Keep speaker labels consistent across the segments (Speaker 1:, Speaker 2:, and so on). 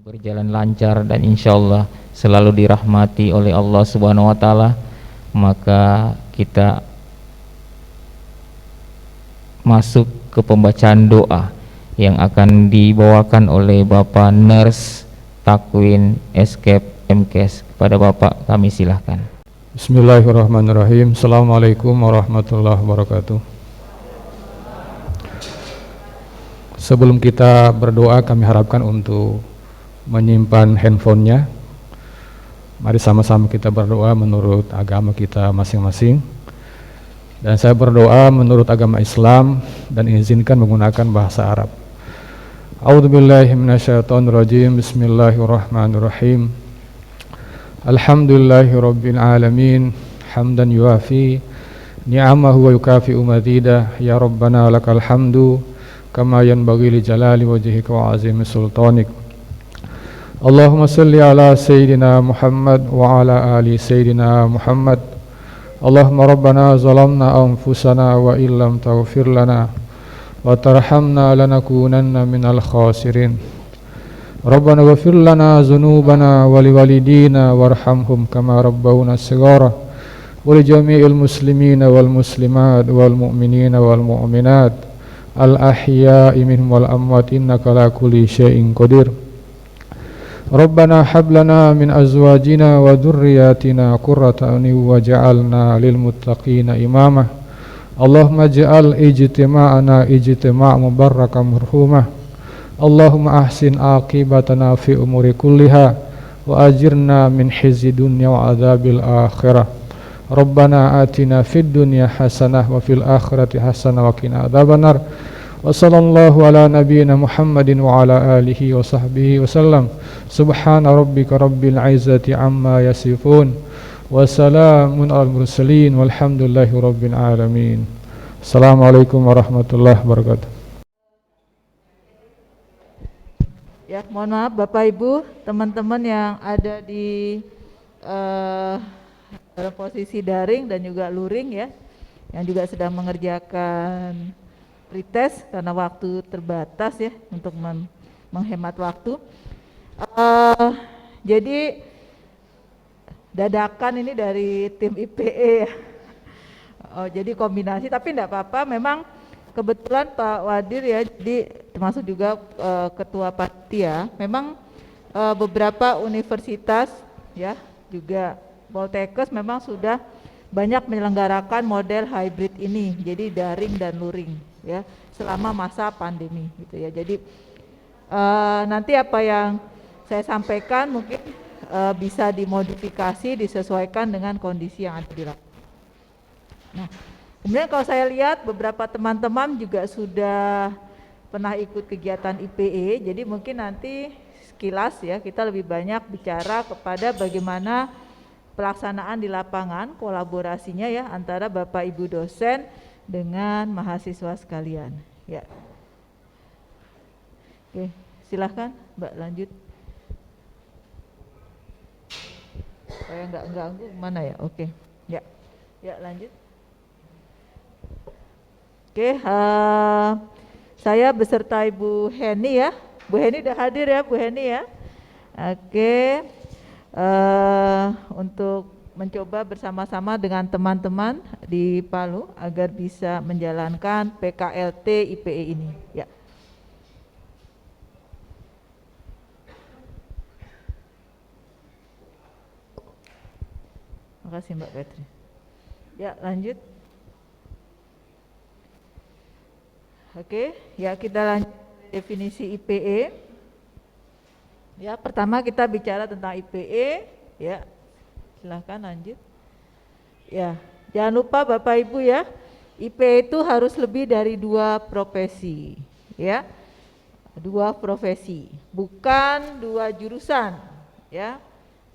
Speaker 1: berjalan lancar dan insya Allah selalu dirahmati oleh Allah Subhanahu wa Ta'ala, maka kita masuk ke pembacaan doa yang akan dibawakan oleh Bapak Nurse Takwin Escape MKes. Kepada Bapak kami silahkan.
Speaker 2: Bismillahirrahmanirrahim. Assalamualaikum warahmatullahi wabarakatuh. Sebelum kita berdoa, kami harapkan untuk menyimpan handphonenya. Mari sama-sama kita berdoa menurut agama kita masing-masing. Dan saya berdoa menurut agama Islam dan izinkan menggunakan bahasa Arab. A'udzubillahi minasyaitonirrajim. Bismillahirrahmanirrahim. Alhamdulillahi rabbil alamin. Hamdan yuafi ni'amahu wa yukafi'u mazidah. Ya Rabbana lakal hamdu kama yanbaghi li jalali wajhika wa azimi sultanik. Allahumma salli ala Sayyidina Muhammad wa ala ali Sayyidina Muhammad. Allahumma rabbana zalamna anfusana wa illam taghfir lana wa tarhamna lanakunanna minal khasirin. Rabbana ghafir lana dhunubana wa liwalidina warhamhum kama rabbawna shighara wa li jami'il muslimina wal muslimat wal mu'minina wal mu'minat al ahya'i minhum wal amwat innaka ala kulli syai'in qadir. Rabbana hab lana min azwajina wa dhurriyyatina qurrata a'yun waj'alna lil muttaqina imama. Allahumma ij'al ijtima'ana ijtima' mubarakan marhumah. Allahumma ahsin aqibatana fi umuri kulliha wa ajirna min khizyi dunya wa adzabil akhirah. Rabbana atina fid dunya hasanah wa fil akhirati hasanah wa qina adzabannar. Wa sallallahu ala nabiyyina Muhammadin wa ala alihi wa sahbihi wa sallam. Subhana rabbika rabbil izzati amma yasifun wa salamun alal mursalin walhamdulillahi rabbil alamin. Assalamualaikum warahmatullahi wabarakatuh.
Speaker 3: Ya, mohon maaf Bapak Ibu, teman-teman yang ada di dalam posisi daring dan juga luring ya, yang juga sedang mengerjakan pretest karena waktu terbatas ya untuk menghemat waktu. Jadi dadakan ini dari tim IPE ya. Jadi kombinasi, tapi enggak apa-apa, memang kebetulan Pak Wadir ya, jadi termasuk juga ketua panitia. Memang beberapa universitas ya, juga Poltekkes memang sudah banyak menyelenggarakan model hybrid ini, jadi daring dan luring ya, selama masa pandemi gitu ya. Jadi nanti apa yang saya sampaikan mungkin bisa dimodifikasi, disesuaikan dengan kondisi yang ada di lapangan. Nah, kemudian kalau saya lihat beberapa teman-teman juga sudah pernah ikut kegiatan IPE, jadi mungkin nanti sekilas ya kita lebih banyak bicara kepada bagaimana pelaksanaan di lapangan, kolaborasinya ya antara Bapak Ibu dosen dengan mahasiswa sekalian ya. Oke, silahkan Mbak lanjut. Supaya nggak ganggu mana ya? Oke, ya lanjut. Oke, saya beserta Ibu Heni ya. Bu Heni udah hadir ya, Bu Heni ya. Oke, untuk mencoba bersama-sama dengan teman-teman di Palu agar bisa menjalankan PKLT IPE ini ya. Terima kasih Mbak Petri. Ya, lanjut. Oke, ya kita lanjut definisi IPE. Ya, pertama kita bicara tentang IPE, ya. Silahkan lanjut. Ya, jangan lupa Bapak Ibu ya, IPE itu harus lebih dari 2 profesi, ya. 2 profesi, bukan 2 jurusan, ya.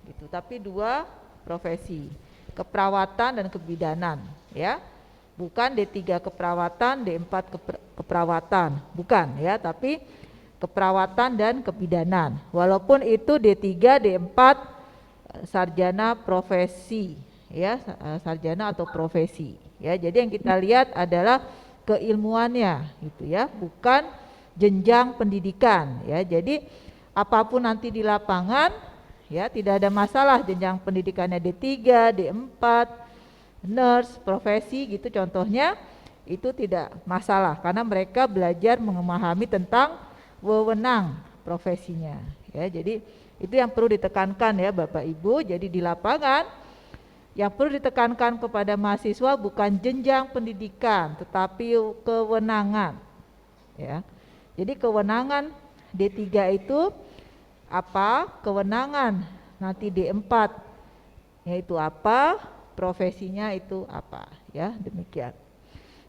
Speaker 3: Gitu, tapi 2 profesi. Keperawatan dan kebidanan, ya. Bukan D3 keperawatan, D4 keperawatan, bukan ya, tapi keperawatan dan kebidanan. Walaupun itu D3, D4 sarjana profesi ya, sarjana atau profesi ya. Jadi yang kita lihat adalah keilmuannya gitu ya, bukan jenjang pendidikan ya. Jadi apapun nanti di lapangan, ya tidak ada masalah jenjang pendidikannya D3, D4, nurse, profesi gitu contohnya, itu tidak masalah karena mereka belajar memahami tentang wewenang profesinya. Ya, jadi itu yang perlu ditekankan ya Bapak Ibu. Jadi di lapangan yang perlu ditekankan kepada mahasiswa bukan jenjang pendidikan, tetapi kewenangan. Ya. Jadi kewenangan D3 itu apa? Kewenangan nanti D4 yaitu apa? Profesinya itu apa? Ya, demikian.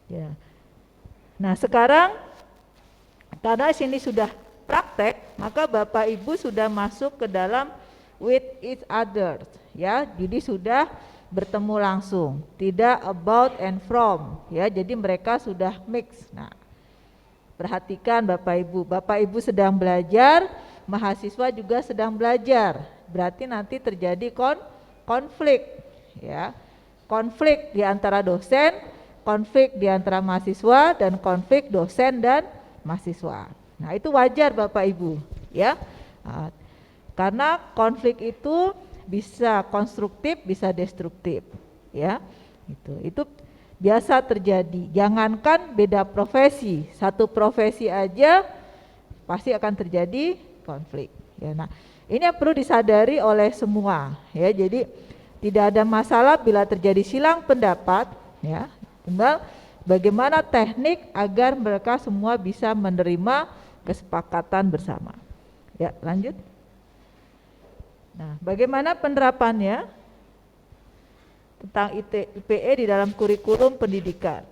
Speaker 3: Ya. Nah, sekarang karena sini sudah praktek, maka Bapak Ibu sudah masuk ke dalam with each other, ya. Jadi sudah bertemu langsung, tidak about and from, ya. Jadi mereka sudah mix. Nah, perhatikan Bapak Ibu sedang belajar, mahasiswa juga sedang belajar. Berarti nanti terjadi konflik, ya. Konflik di antara dosen, konflik di antara mahasiswa, dan konflik dosen dan mahasiswa. Nah, itu wajar Bapak Ibu, ya. Nah, karena konflik itu bisa konstruktif, bisa destruktif, ya. Itu biasa terjadi. Jangankan beda profesi, satu profesi aja pasti akan terjadi konflik. Ya, nah, ini yang perlu disadari oleh semua, ya. Jadi tidak ada masalah bila terjadi silang pendapat, ya. Tinggal bagaimana teknik agar mereka semua bisa menerima kesepakatan bersama. Ya, lanjut. Nah, bagaimana penerapannya tentang IPE di dalam kurikulum pendidikan?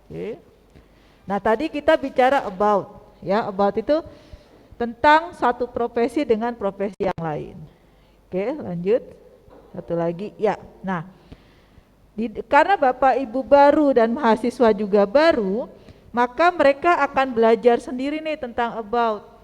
Speaker 3: Oke. Nah, tadi kita bicara about, ya, about itu tentang satu profesi dengan profesi yang lain. Oke, lanjut. Satu lagi, ya. Nah, karena Bapak Ibu baru dan mahasiswa juga baru, maka mereka akan belajar sendiri nih tentang about.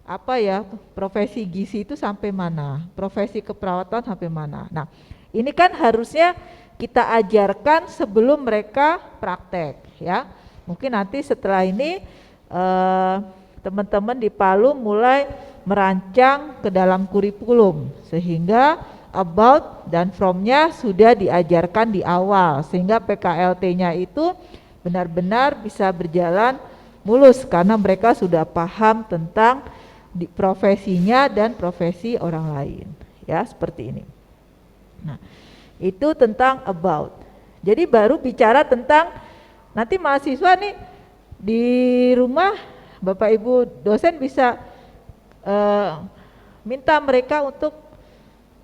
Speaker 3: Apa ya, profesi gizi itu sampai mana, profesi keperawatan sampai mana. Nah, ini kan harusnya kita ajarkan sebelum mereka praktek, ya. Mungkin nanti setelah ini teman-teman di Palu mulai merancang ke dalam kurikulum sehingga about dan from-nya sudah diajarkan di awal sehingga PKLT-nya itu benar-benar bisa berjalan mulus karena mereka sudah paham tentang profesinya dan profesi orang lain, ya, seperti ini. Nah, itu tentang about. Jadi baru bicara tentang nanti mahasiswa nih di rumah Bapak Ibu dosen bisa minta mereka untuk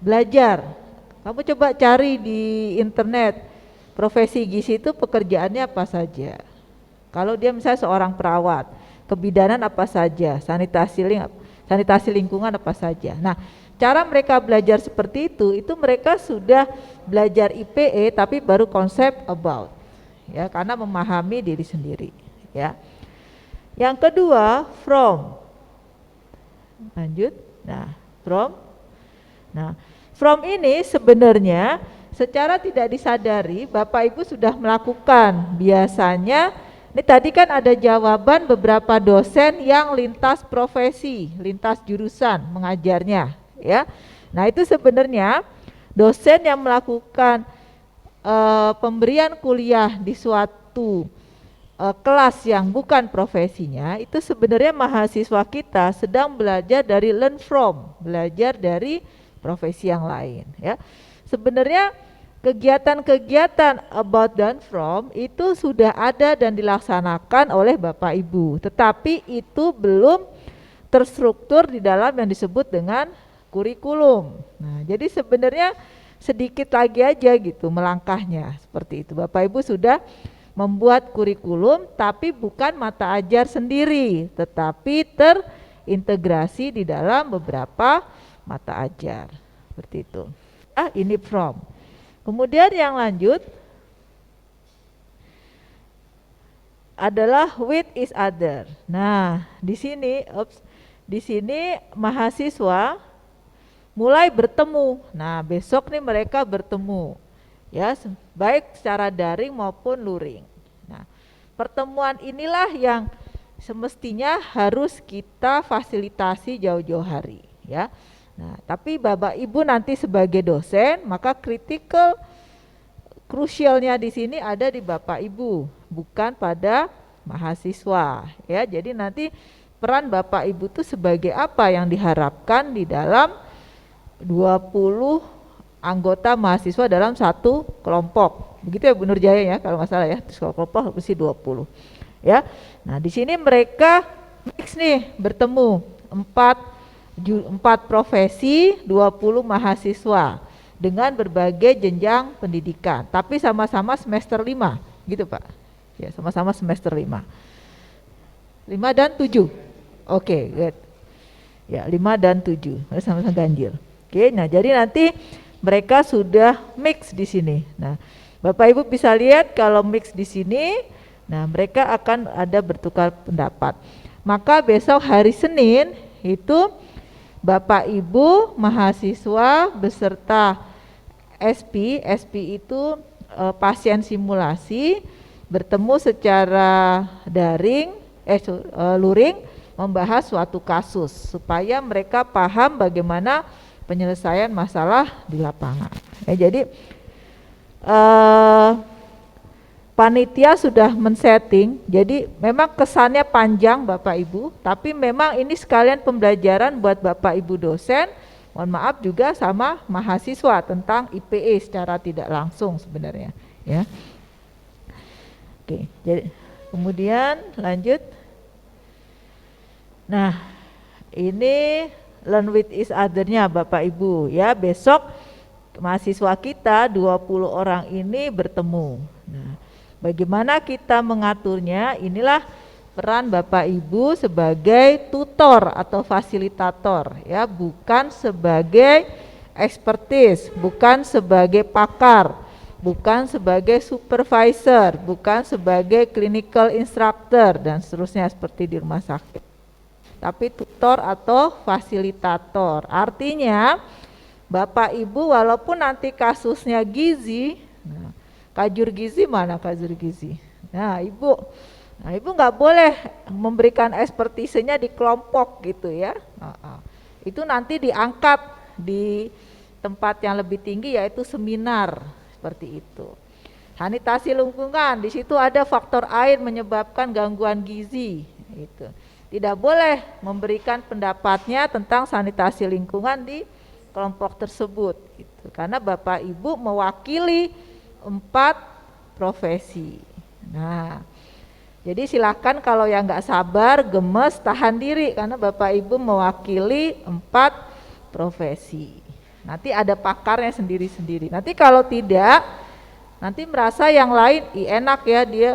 Speaker 3: belajar. Kamu coba cari di internet profesi gizi itu pekerjaannya apa saja. Kalau dia misalnya seorang perawat, kebidanan apa saja, sanitasi lingkungan apa saja. Nah, cara mereka belajar seperti itu mereka sudah belajar IPE tapi baru konsep about, ya, karena memahami diri sendiri, ya. Yang kedua, from. Lanjut. Nah, from ini sebenarnya secara tidak disadari Bapak Ibu sudah melakukan. Biasanya ini tadi kan ada jawaban beberapa dosen yang lintas profesi, lintas jurusan mengajarnya, ya. Nah, itu sebenarnya dosen yang melakukan pemberian kuliah di suatu kelas yang bukan profesinya, itu sebenarnya mahasiswa kita sedang belajar dari learn from, belajar dari profesi yang lain, ya. Sebenarnya kegiatan-kegiatan about dan from itu sudah ada dan dilaksanakan oleh Bapak Ibu, tetapi itu belum terstruktur di dalam yang disebut dengan kurikulum. Nah, jadi sebenarnya sedikit lagi aja gitu melangkahnya seperti itu. Bapak Ibu sudah membuat kurikulum tapi bukan mata ajar sendiri, tetapi terintegrasi di dalam beberapa mata ajar. Seperti itu. Ini from. Kemudian yang lanjut adalah with each other. Nah, di sini mahasiswa mulai bertemu. Nah, besok nih mereka bertemu, ya, baik secara daring maupun luring. Nah, pertemuan inilah yang semestinya harus kita fasilitasi jauh-jauh hari ya. Nah, tapi Bapak Ibu nanti sebagai dosen, maka kritikal krusialnya di sini ada di Bapak Ibu, bukan pada mahasiswa ya. Jadi nanti peran Bapak Ibu itu sebagai apa yang diharapkan di dalam 20 anggota mahasiswa dalam satu kelompok. Begitu ya Bu Nurjaya ya, kalau nggak salah ya, terus kalau kelompok mesti 20 ya. Nah, di sini mereka mix nih, bertemu empat profesi, 20 mahasiswa dengan berbagai jenjang pendidikan, tapi sama-sama semester 5 gitu Pak ya, sama-sama semester 5 dan 7. Oke, good ya, 5 dan 7 sama-sama ganjil. Oke, nah jadi nanti mereka sudah mix di sini. Nah, Bapak Ibu bisa lihat kalau mix di sini, nah mereka akan ada bertukar pendapat. Maka besok hari Senin itu Bapak Ibu mahasiswa beserta SP itu pasien simulasi bertemu secara daring, luring membahas suatu kasus supaya mereka paham bagaimana penyelesaian masalah di lapangan. Jadi panitia sudah men-setting, jadi memang kesannya panjang Bapak Ibu, tapi memang ini sekalian pembelajaran buat Bapak Ibu dosen, mohon maaf juga sama mahasiswa tentang IPE secara tidak langsung sebenarnya ya. Oke, jadi kemudian lanjut. Nah, ini learn with each other-nya Bapak Ibu ya, besok mahasiswa kita 20 orang ini bertemu. Nah, bagaimana kita mengaturnya? Inilah peran Bapak Ibu sebagai tutor atau fasilitator ya, bukan sebagai expertise, bukan sebagai pakar, bukan sebagai supervisor, bukan sebagai clinical instructor dan seterusnya seperti di rumah sakit. Tapi tutor atau fasilitator. Artinya Bapak Ibu walaupun nanti kasusnya gizi, nah, kajur gizi mana kajur gizi? Nah Ibu nggak boleh memberikan ekspertisenya di kelompok gitu ya. Itu nanti diangkat di tempat yang lebih tinggi yaitu seminar seperti itu. Sanitasi lingkungan, di situ ada faktor air menyebabkan gangguan gizi. Itu tidak boleh memberikan pendapatnya tentang sanitasi lingkungan di kelompok tersebut gitu. Karena Bapak Ibu mewakili 4 profesi. Nah, jadi silakan kalau yang nggak sabar, gemes, tahan diri karena Bapak Ibu mewakili 4 profesi. Nanti ada pakarnya sendiri-sendiri. Nanti kalau tidak, nanti merasa yang lain enak ya, dia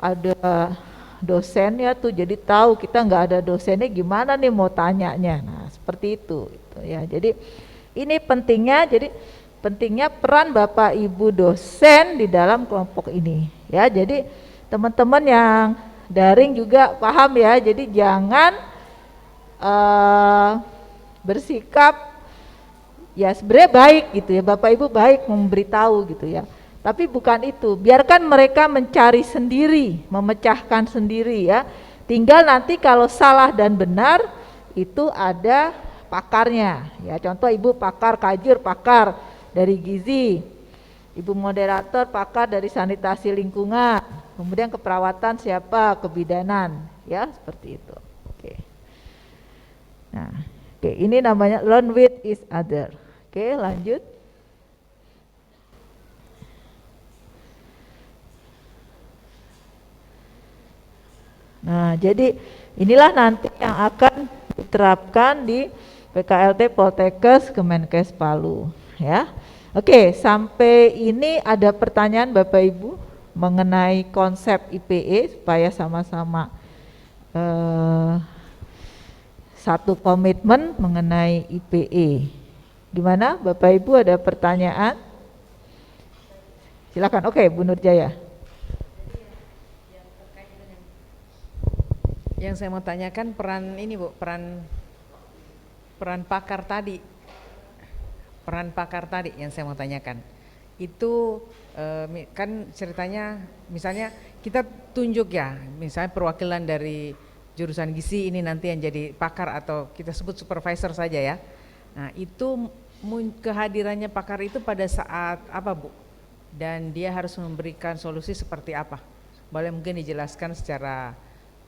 Speaker 3: ada dosennya tuh, jadi tahu kita nggak ada dosennya gimana nih mau tanyanya. Nah seperti itu ya. Jadi ini pentingnya, jadi pentingnya peran Bapak Ibu dosen di dalam kelompok ini ya. Jadi teman-teman yang daring juga paham ya, jadi jangan bersikap ya sebenarnya baik gitu ya, Bapak Ibu baik memberitahu gitu ya, tapi bukan itu, biarkan mereka mencari sendiri, memecahkan sendiri ya. Tinggal nanti kalau salah dan benar itu ada pakarnya ya. Contoh Ibu pakar kajur, pakar dari gizi, Ibu moderator pakar dari sanitasi lingkungan, kemudian keperawatan siapa, kebidanan ya, seperti itu. Oke. Nah, oke, ini namanya learn with each other. Oke, lanjut. Nah, jadi inilah nanti yang akan diterapkan di PKLT Poltekkes Kemenkes Palu ya. Oke, sampai ini ada pertanyaan Bapak Ibu mengenai konsep IPE supaya sama-sama satu komitmen mengenai IPE. Gimana Bapak Ibu, ada pertanyaan? Silakan. Oke, Bu Nurjaya.
Speaker 4: Yang saya mau tanyakan peran ini Bu, peran pakar tadi. Peran pakar tadi yang saya mau tanyakan. Itu kan ceritanya misalnya kita tunjuk ya, misalnya perwakilan dari jurusan gizi ini nanti yang jadi pakar atau kita sebut supervisor saja ya. Nah itu kehadirannya pakar itu pada saat apa Bu? Dan dia harus memberikan solusi seperti apa? Boleh mungkin dijelaskan secara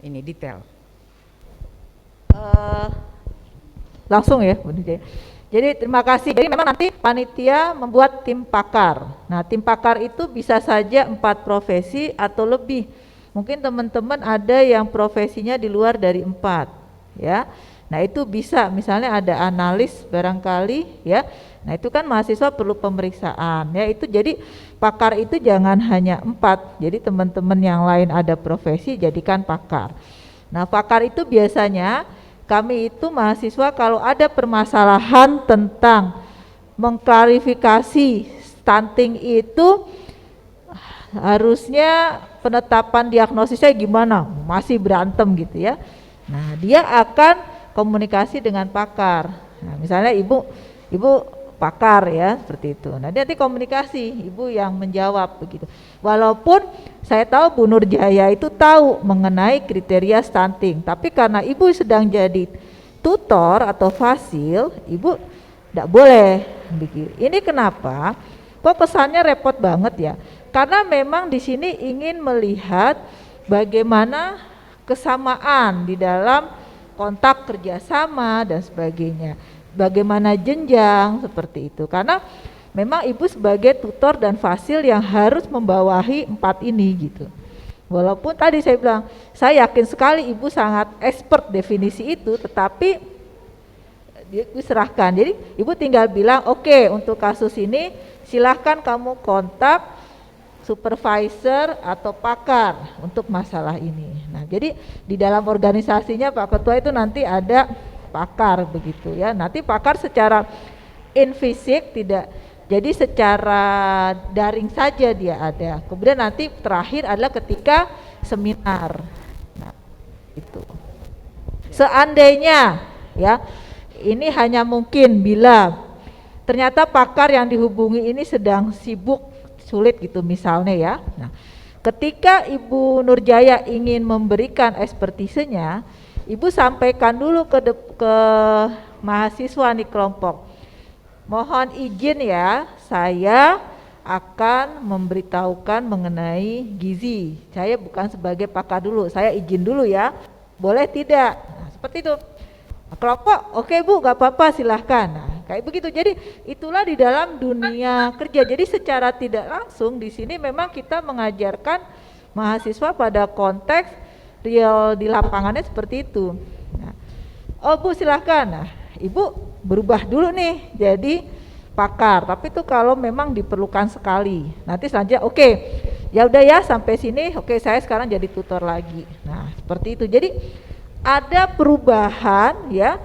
Speaker 4: ini detail.
Speaker 3: Langsung ya Bu Nijaya. Jadi terima kasih. Jadi memang nanti panitia membuat tim pakar. Nah tim pakar itu bisa saja 4 profesi atau lebih. Mungkin teman-teman ada yang profesinya di luar dari 4 ya. Nah itu bisa, misalnya ada analis barangkali ya. Nah itu kan mahasiswa perlu pemeriksaan ya, itu jadi pakar itu jangan hanya 4, jadi teman-teman yang lain ada profesi jadikan pakar. Nah pakar itu biasanya kami itu mahasiswa kalau ada permasalahan tentang mengklarifikasi stunting itu harusnya penetapan diagnosisnya gimana, masih berantem gitu ya. Nah dia akan komunikasi dengan pakar. Nah misalnya ibu pakar ya seperti itu. Nah nanti komunikasi, ibu yang menjawab begitu. Walaupun saya tahu Bu Nurjaya itu tahu mengenai kriteria stunting, tapi karena ibu sedang jadi tutor atau fasil, ibu tidak boleh begitu. Ini kenapa? Kok kesannya repot banget ya? Karena memang di sini ingin melihat bagaimana kesamaan di dalam kontak kerjasama dan sebagainya. Bagaimana jenjang seperti itu, karena memang ibu sebagai tutor dan fasil yang harus membawahi 4 ini gitu. Walaupun tadi saya bilang saya yakin sekali ibu sangat expert definisi itu, tetapi ibu serahkan. Jadi ibu tinggal bilang oke, untuk kasus ini silahkan kamu kontak supervisor atau pakar untuk masalah ini. Nah jadi di dalam organisasinya Pak Ketua itu nanti ada pakar begitu ya. Nanti pakar secara in fisik tidak, jadi secara daring saja dia ada. Kemudian nanti terakhir adalah ketika seminar. Nah, itu. Seandainya ya, ini hanya mungkin bila ternyata pakar yang dihubungi ini sedang sibuk, sulit gitu misalnya ya. Nah, ketika Ibu Nurjaya ingin memberikan ekspertisenya, Ibu sampaikan dulu ke mahasiswa nih kelompok. Mohon izin ya, saya akan memberitahukan mengenai gizi. Saya bukan sebagai pakar dulu, saya izin dulu ya. Boleh tidak? Nah, seperti itu. Kelompok, oke Bu, gak apa-apa silahkan. Nah, kayak begitu. Jadi itulah di dalam dunia kerja. Jadi secara tidak langsung di sini memang kita mengajarkan mahasiswa pada konteks real di lapangannya seperti itu. Nah, oh Bu silahkan. Nah, Ibu berubah dulu nih jadi pakar. Tapi itu kalau memang diperlukan sekali. Nanti selanjutnya oke, ya udah ya sampai sini. Oke, saya sekarang jadi tutor lagi. Nah seperti itu. Jadi ada perubahan ya,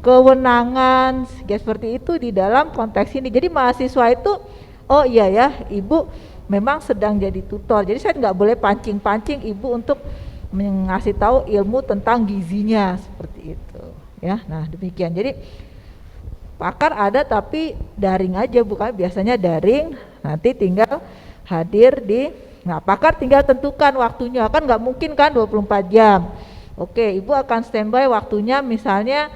Speaker 3: kewenangan ya, seperti itu di dalam konteks ini. Jadi mahasiswa itu oh iya ya, Ibu memang sedang jadi tutor. Jadi saya nggak boleh pancing-pancing Ibu untuk mengasih tahu ilmu tentang gizinya seperti itu ya. Nah demikian, jadi pakar ada tapi daring aja, bukan biasanya daring, nanti tinggal hadir di, nah pakar tinggal tentukan waktunya, kan nggak mungkin kan 24 jam. Oke, Ibu akan standby waktunya misalnya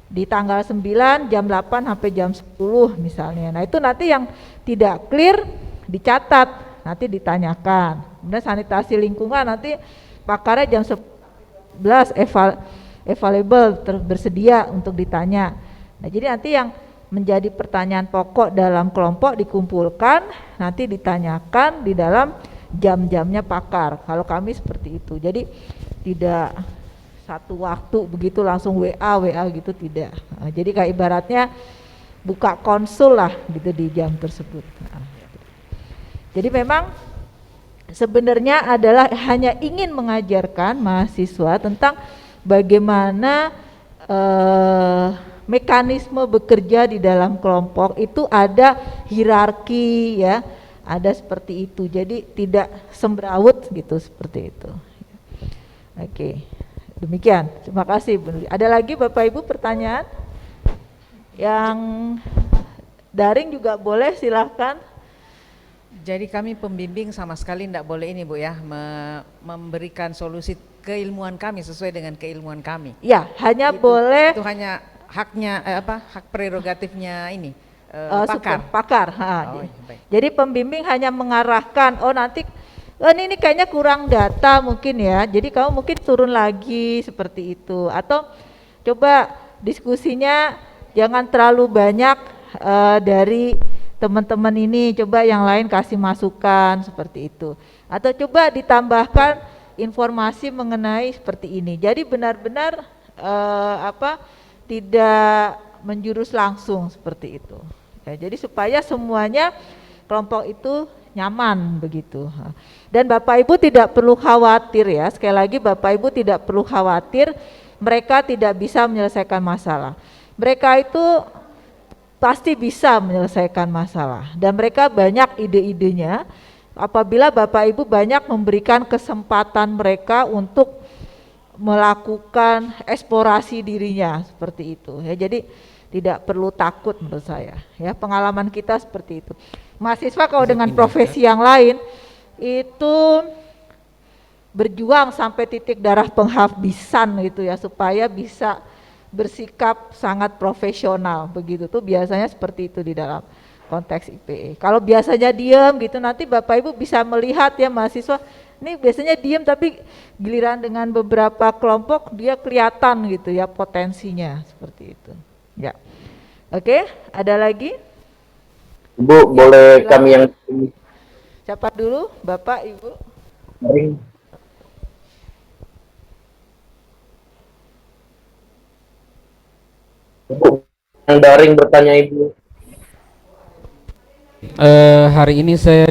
Speaker 3: di tanggal 9 jam 8 sampai jam 10 misalnya. Nah itu nanti yang tidak clear dicatat, nanti ditanyakan. Kemudian sanitasi lingkungan nanti pakarnya jam 11 available, bersedia untuk ditanya. Nah jadi nanti yang menjadi pertanyaan pokok dalam kelompok dikumpulkan, nanti ditanyakan di dalam jam-jamnya pakar. Kalau kami seperti itu, jadi tidak satu waktu begitu langsung WA gitu, tidak. Nah, jadi kayak ibaratnya buka konsul lah gitu di jam tersebut. Nah, jadi memang sebenarnya adalah hanya ingin mengajarkan mahasiswa tentang bagaimana mekanisme bekerja di dalam kelompok itu ada hierarki ya, ada seperti itu. Jadi tidak semrawut gitu, seperti itu. Oke, demikian. Terima kasih Bu Nuri. Ada lagi Bapak Ibu pertanyaan? Yang daring juga boleh, silahkan.
Speaker 4: Jadi kami pembimbing sama sekali tidak boleh ini Bu ya, memberikan solusi keilmuan kami sesuai dengan keilmuan kami.
Speaker 3: Ya, hanya boleh
Speaker 4: Itu hanya haknya hak prerogatifnya ini pakar.
Speaker 3: pakar.
Speaker 4: Oh, iya, baik.
Speaker 3: Jadi pembimbing hanya mengarahkan, oh nanti ini kayaknya kurang data mungkin ya. Jadi kamu mungkin turun lagi seperti itu, atau coba diskusinya jangan terlalu banyak dari teman-teman ini, coba yang lain kasih masukan seperti itu, atau coba ditambahkan informasi mengenai seperti ini. Jadi benar-benar tidak menjurus langsung seperti itu ya, jadi supaya semuanya kelompok itu nyaman begitu. Dan Bapak Ibu tidak perlu khawatir ya, sekali lagi Bapak Ibu tidak perlu khawatir mereka tidak bisa menyelesaikan masalah. Mereka itu pasti bisa menyelesaikan masalah dan mereka banyak ide-idenya apabila Bapak Ibu banyak memberikan kesempatan mereka untuk melakukan eksplorasi dirinya seperti itu ya. Jadi tidak perlu takut menurut saya ya, pengalaman kita seperti itu. Mahasiswa kalau dengan profesi yang lain itu berjuang sampai titik darah penghabisan gitu ya, supaya bisa bersikap sangat profesional begitu tuh, biasanya seperti itu di dalam konteks IPE. Kalau biasanya diam gitu, nanti Bapak Ibu bisa melihat ya, mahasiswa ini biasanya diam tapi giliran dengan beberapa kelompok dia kelihatan gitu ya potensinya seperti itu. Ya. Oke, ada lagi?
Speaker 5: Bu, boleh
Speaker 3: silakan.
Speaker 5: kami yang
Speaker 3: Siapa dulu? Bapak, Ibu?
Speaker 5: daring? Bu, yang daring bertanya Ibu.
Speaker 6: Hari ini saya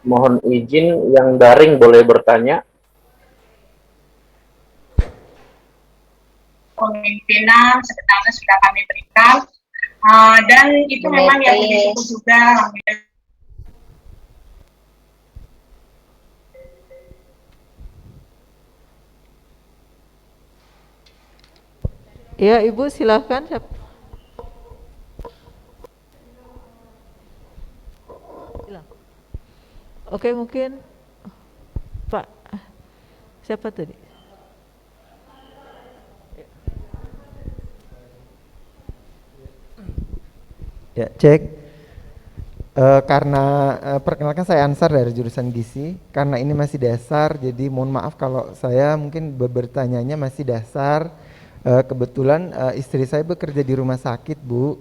Speaker 5: Mohon izin yang daring boleh bertanya.
Speaker 7: Pemimpinan sekretaris sudah kami berikan, dan itu memang yang disebut juga.
Speaker 3: Ya, Ibu silakan. Oke, mungkin Pak, siapa tadi?
Speaker 8: Ya, cek. Karena perkenalkan saya Ansar dari jurusan gizi. Karena ini masih dasar, jadi mohon maaf kalau saya mungkin bertanyanya masih dasar. Kebetulan istri saya bekerja di rumah sakit, Bu,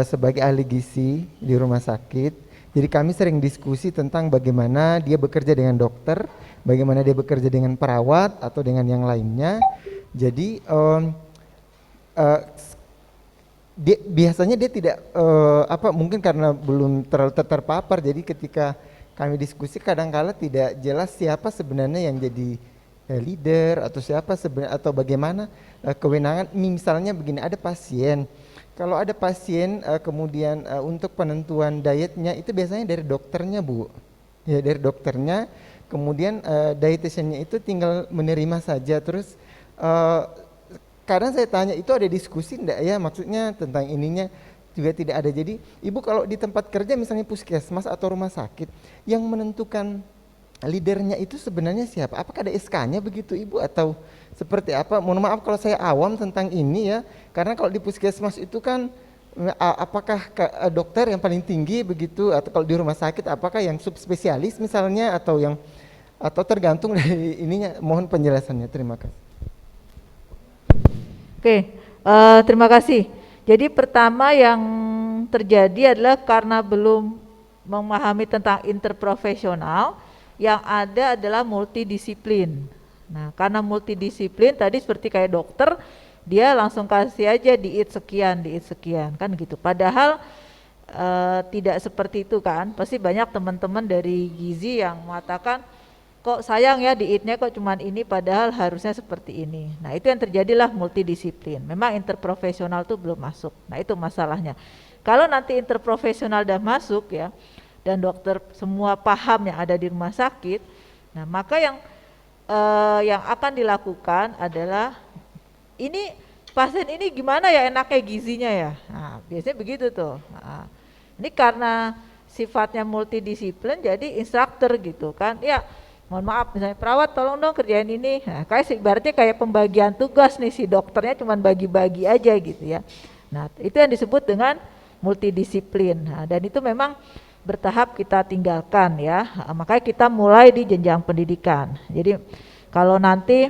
Speaker 8: sebagai ahli gizi di rumah sakit. Jadi kami sering diskusi tentang bagaimana dia bekerja dengan dokter, bagaimana dia bekerja dengan perawat atau dengan yang lainnya. Jadi biasanya dia tidak mungkin karena belum terlalu terpapar, jadi ketika kami diskusi kadang-kala tidak jelas siapa sebenarnya yang jadi leader atau siapa sebenarnya atau bagaimana kewenangan. Misalnya begini, ada pasien, kalau ada pasien kemudian untuk penentuan dietnya itu biasanya dari dokternya, Bu ya, dari dokternya, kemudian dietitiannya itu tinggal menerima saja. Terus kadang saya tanya, itu ada diskusi enggak ya, maksudnya tentang ininya juga tidak ada. Jadi Ibu kalau di tempat kerja misalnya puskesmas atau rumah sakit, yang menentukan leadernya itu sebenarnya siapa? Apakah ada SK-nya begitu Ibu atau seperti apa? Mohon maaf kalau saya awam tentang ini ya, karena kalau di puskesmas itu kan apakah dokter yang paling tinggi begitu, atau kalau di rumah sakit apakah yang subspesialis misalnya, atau yang atau tergantung dari ininya. Mohon penjelasannya, terima kasih.
Speaker 3: Oke, terima kasih. Jadi pertama yang terjadi adalah karena belum memahami tentang interprofesional, yang ada adalah multidisiplin. Nah, karena multidisiplin tadi seperti kayak dokter, dia langsung kasih aja diet sekian, kan gitu. Padahal tidak seperti itu kan. Pasti banyak teman-teman dari gizi yang mengatakan, kok sayang ya dietnya kok cuman ini, padahal harusnya seperti ini. Nah, itu yang terjadilah multidisiplin. Memang interprofesional itu belum masuk. Nah, itu masalahnya. Kalau nanti interprofesional udah masuk ya, dan dokter semua paham yang ada di rumah sakit, nah maka yang akan dilakukan adalah ini pasien ini gimana ya enaknya gizinya ya, nah biasanya begitu tuh. Nah, ini karena sifatnya multidisiplin jadi instruktur gitu kan, ya mohon maaf misalnya perawat tolong dong kerjain ini, nah kayak ibaratnya kayak pembagian tugas nih, si dokternya cuman bagi-bagi aja gitu ya. Nah itu yang disebut dengan multidisiplin. Nah, dan itu memang bertahap kita tinggalkan ya, makanya kita mulai di jenjang pendidikan. Jadi kalau nanti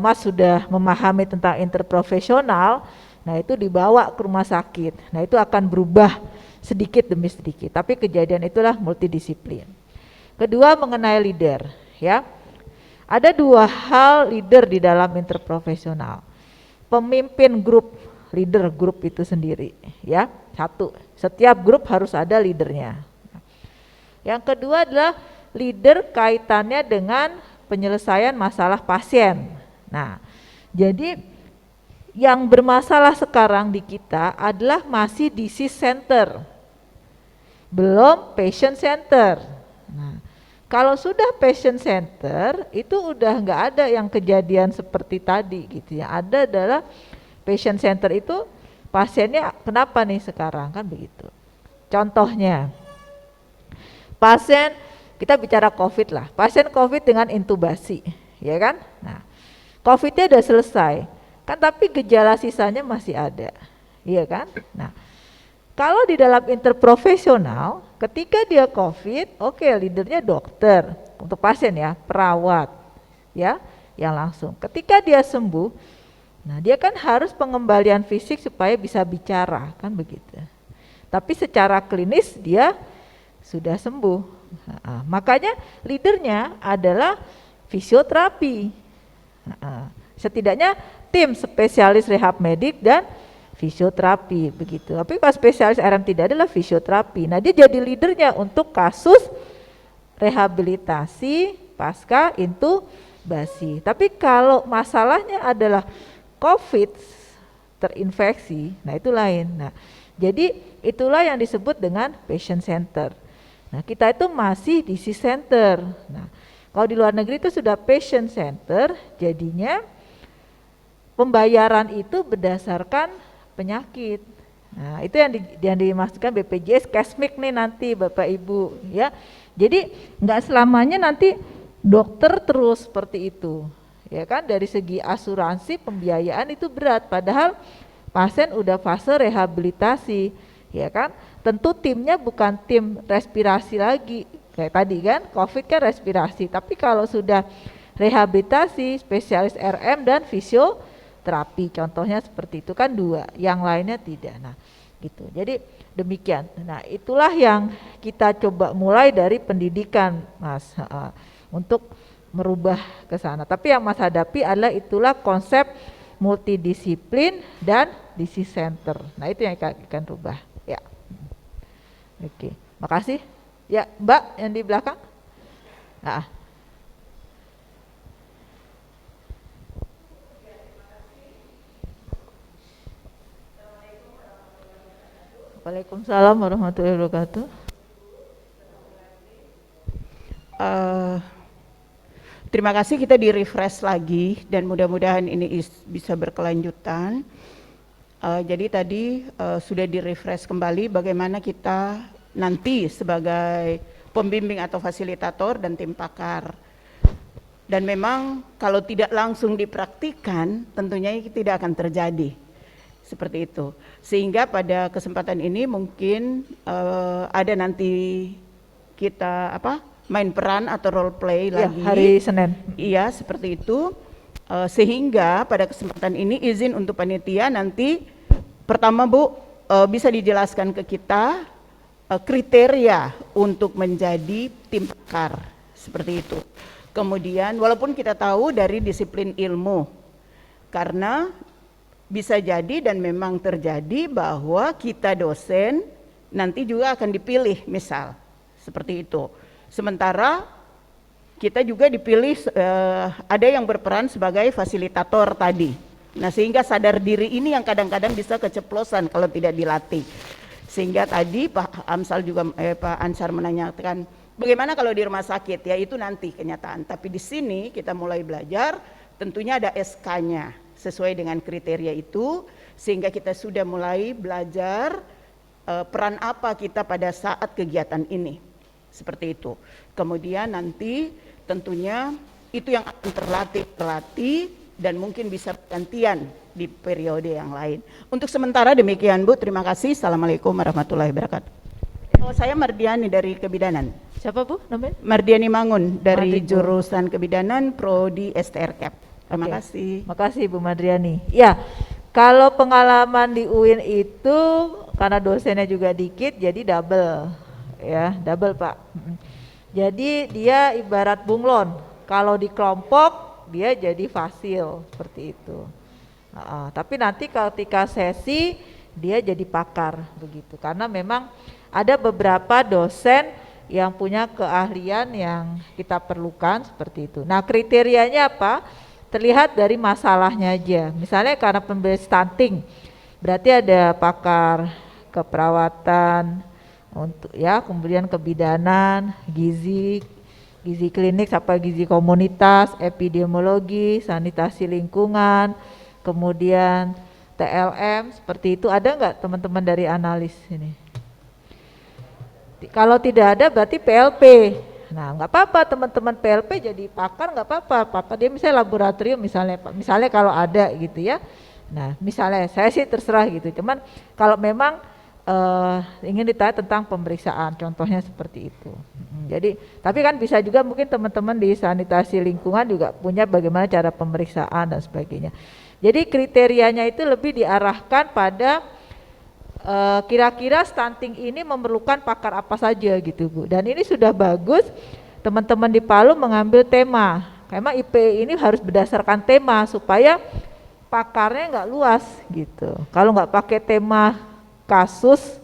Speaker 3: Mas sudah memahami tentang interprofesional, nah itu dibawa ke rumah sakit, nah itu akan berubah sedikit demi sedikit, tapi kejadian itulah multidisiplin. Kedua mengenai leader ya, ada dua hal leader di dalam interprofesional. Pemimpin grup, leader grup itu sendiri ya, satu, setiap grup harus ada leadernya. Yang kedua adalah leader kaitannya dengan penyelesaian masalah pasien. Nah, jadi yang bermasalah sekarang di kita adalah masih disease center, belum patient center. Nah, kalau sudah patient center itu udah nggak ada yang kejadian seperti tadi gitu ya. Ada adalah patient center itu pasiennya kenapa nih sekarang kan begitu. Contohnya pasien, kita bicara COVID lah, pasien COVID dengan intubasi, ya kan? Nah, COVID-nya udah selesai, kan tapi gejala sisanya masih ada, iya kan? Nah, kalau di dalam interprofesional, ketika dia COVID, oke, leadernya dokter, untuk pasien ya, perawat, ya, yang langsung. Ketika dia sembuh, nah dia kan harus pengembalian fisik supaya bisa bicara, kan begitu. Tapi secara klinis dia sudah sembuh. Nah, makanya leadernya adalah fisioterapi. Nah, setidaknya tim spesialis rehab medik dan fisioterapi begitu. Tapi kalau spesialis RM tidak adalah fisioterapi. Nah, dia jadi leadernya untuk kasus rehabilitasi pasca intubasi. Tapi kalau masalahnya adalah COVID terinfeksi, nah itu lain. Nah, jadi itulah yang disebut dengan patient center. Nah, kita itu masih disease center. Nah, kalau di luar negeri itu sudah patient center, jadinya pembayaran itu berdasarkan penyakit. Nah, itu yang dimaksudkan BPJS Cashmix nih nanti Bapak Ibu ya. Jadi nggak selamanya nanti dokter terus seperti itu. Ya kan, dari segi asuransi pembiayaan itu berat, padahal pasien udah fase rehabilitasi, ya kan? Tentu timnya bukan tim respirasi lagi, kayak tadi kan, COVID kan respirasi, tapi kalau sudah rehabilitasi, spesialis RM dan fisioterapi, contohnya seperti itu kan dua, yang lainnya tidak. Nah, gitu. Jadi demikian. Nah, itulah yang kita coba mulai dari pendidikan, Mas, untuk merubah ke sana. Tapi yang Mas hadapi adalah itulah konsep multidisiplin dan disease center. Nah, itu yang akan rubah. Ya. Oke, makasih. Ya, Mbak yang di belakang. Nah. Waalaikumsalam warahmatullahi wabarakatuh.
Speaker 9: Terima kasih, kita di-refresh lagi dan mudah-mudahan ini bisa berkelanjutan. Jadi tadi sudah di-refresh kembali bagaimana kita nanti sebagai pembimbing atau fasilitator dan tim pakar. Dan memang kalau tidak langsung dipraktikkan tentunya tidak akan terjadi seperti itu. Sehingga pada kesempatan ini mungkin ada nanti kita main peran atau role play lagi
Speaker 3: hari Senin.
Speaker 9: Iya, seperti itu. Sehingga pada kesempatan ini izin untuk panitia nanti pertama Bu bisa dijelaskan ke kita kriteria untuk menjadi tim pakar seperti itu. Kemudian walaupun kita tahu dari disiplin ilmu, karena bisa jadi dan memang terjadi bahwa kita dosen nanti juga akan dipilih misal seperti itu. Sementara kita juga dipilih ada yang berperan sebagai fasilitator tadi. Nah, sehingga sadar diri ini yang kadang-kadang bisa keceplosan kalau tidak dilatih. Sehingga tadi Pak Amsal juga Pak Ansar menanyakan bagaimana kalau di rumah sakit, ya itu nanti kenyataan. Tapi di sini kita mulai belajar, tentunya ada SK-nya sesuai dengan kriteria itu, sehingga kita sudah mulai belajar peran apa kita pada saat kegiatan ini. Seperti itu. Kemudian nanti tentunya itu yang akan terlatih dan mungkin bisa gantian di periode yang lain. Untuk sementara demikian Bu, terima kasih. Assalamualaikum warahmatullahi wabarakatuh. Oh, saya Mardiani dari Kebidanan.
Speaker 3: Siapa Bu namanya?
Speaker 9: Mardiani Mangun dari
Speaker 3: Mardi, Bu.
Speaker 9: jurusan Kebidanan Prodi STRCAP. Terima
Speaker 3: Oke.
Speaker 9: kasih.
Speaker 3: Makasih Bu Madriani. Ya, kalau pengalaman di UIN itu karena dosennya juga dikit jadi double ya, double Pak. Jadi dia ibarat bunglon. Kalau di kelompok dia jadi fasil seperti itu. Tapi nanti ketika sesi dia jadi pakar begitu. Karena memang ada beberapa dosen yang punya keahlian yang kita perlukan seperti itu. Nah, kriterianya apa? Terlihat dari masalahnya aja. Misalnya karena pemberian stunting, berarti ada pakar keperawatan untuk ya, kemudian kebidanan, gizi klinik, apa gizi komunitas, epidemiologi, sanitasi lingkungan, kemudian TLM seperti itu. Ada nggak teman-teman dari analis ini? Kalau tidak ada berarti PLP. Nah, nggak apa-apa teman-teman PLP jadi pakar, nggak apa-apa. Pakar dia misalnya laboratorium misalnya kalau ada gitu ya. Nah, misalnya saya sih terserah gitu. Cuman kalau memang ingin ditanya tentang pemeriksaan, contohnya seperti itu. Jadi, tapi kan bisa juga mungkin teman-teman di sanitasi lingkungan juga punya bagaimana cara pemeriksaan dan sebagainya. Jadi kriterianya itu lebih diarahkan pada kira-kira stunting ini memerlukan pakar apa saja gitu Bu. Dan ini sudah bagus teman-teman di Palu mengambil tema. Karena IP ini harus berdasarkan tema supaya pakarnya nggak luas gitu. Kalau nggak pakai tema kasus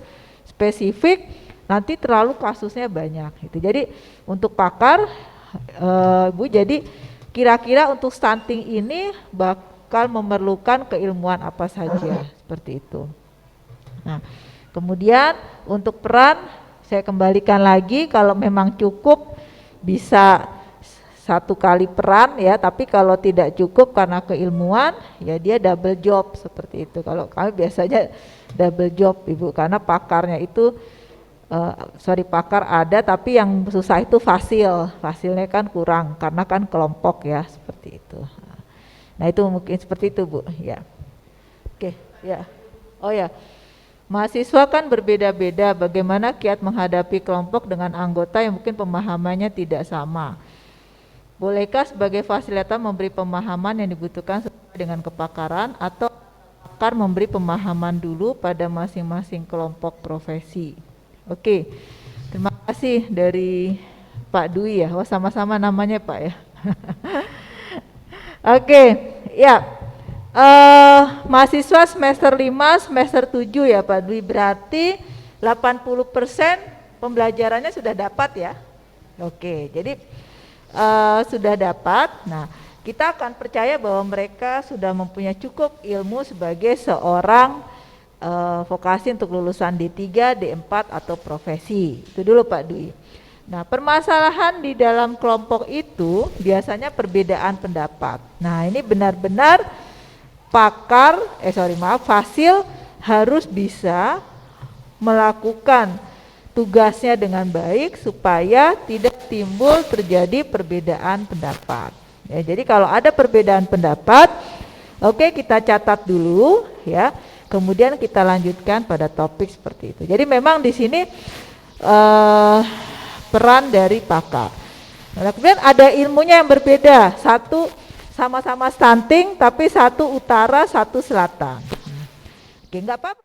Speaker 3: spesifik nanti terlalu kasusnya banyak gitu. Jadi untuk pakar Bu, jadi kira-kira untuk stunting ini bakal memerlukan keilmuan apa saja seperti itu. Nah, kemudian untuk peran saya kembalikan lagi, kalau memang cukup bisa 1 kali peran ya, tapi kalau tidak cukup karena keilmuan ya dia double job seperti itu. Kalau kami biasanya double job Ibu, karena pakarnya itu pakar ada tapi yang susah itu fasilnya kan kurang karena kan kelompok ya seperti itu. Nah itu mungkin seperti itu Bu ya. Oke ya. Oh ya, mahasiswa kan berbeda-beda, bagaimana kiat menghadapi kelompok dengan anggota yang mungkin pemahamannya tidak sama. Bolehkah sebagai fasilitator memberi pemahaman yang dibutuhkan sesuai dengan kepakaran, atau pakar memberi pemahaman dulu pada masing-masing kelompok profesi? Oke, terima kasih dari Pak Dwi ya. Oh sama-sama namanya Pak ya. Oke, ya. Mahasiswa semester 5, semester 7 ya Pak Dwi, berarti 80% pembelajarannya sudah dapat ya. Oke, jadi sudah dapat. Nah, kita akan percaya bahwa mereka sudah mempunyai cukup ilmu sebagai seorang vokasi untuk lulusan D3, D4 atau profesi. Itu dulu Pak Dwi. Nah, permasalahan di dalam kelompok itu biasanya perbedaan pendapat. Nah, ini benar-benar fasil harus bisa melakukan tugasnya dengan baik supaya tidak timbul terjadi perbedaan pendapat. Ya, jadi kalau ada perbedaan pendapat, oke, kita catat dulu ya. Kemudian kita lanjutkan pada topik seperti itu. Jadi memang di sini peran dari pakar. Nah, kemudian ada ilmunya yang berbeda. Satu sama-sama stunting, tapi satu utara, satu selatan. Oke, enggak apa-apa.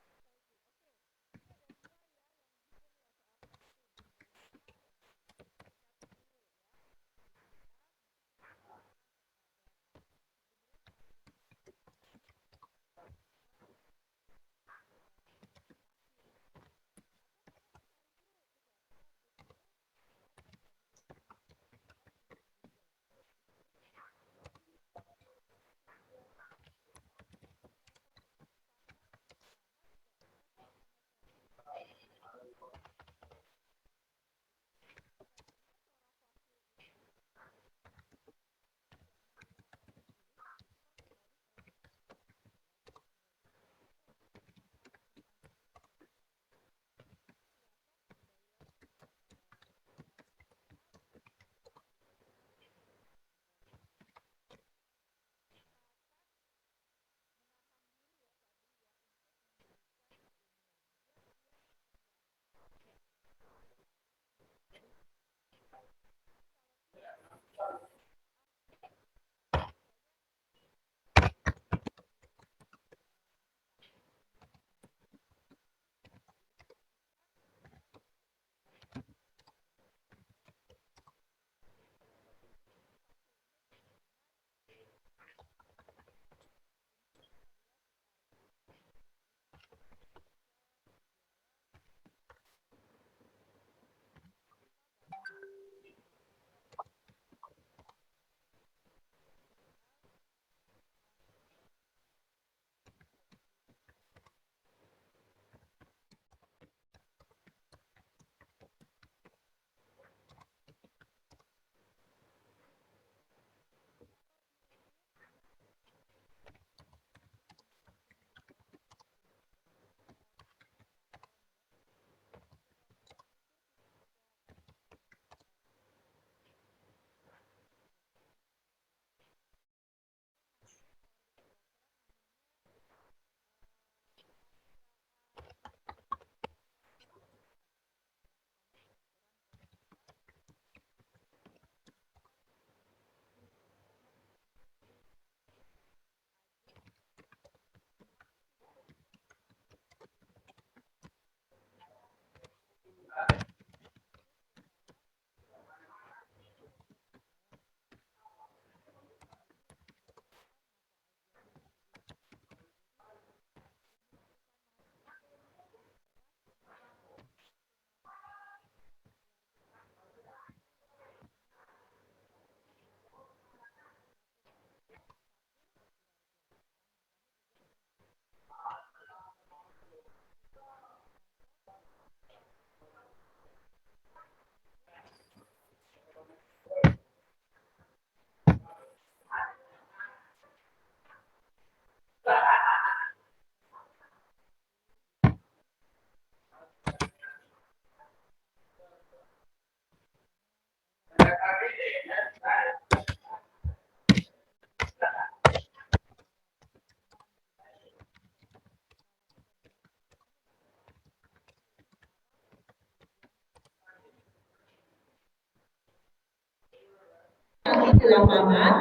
Speaker 10: lapangan,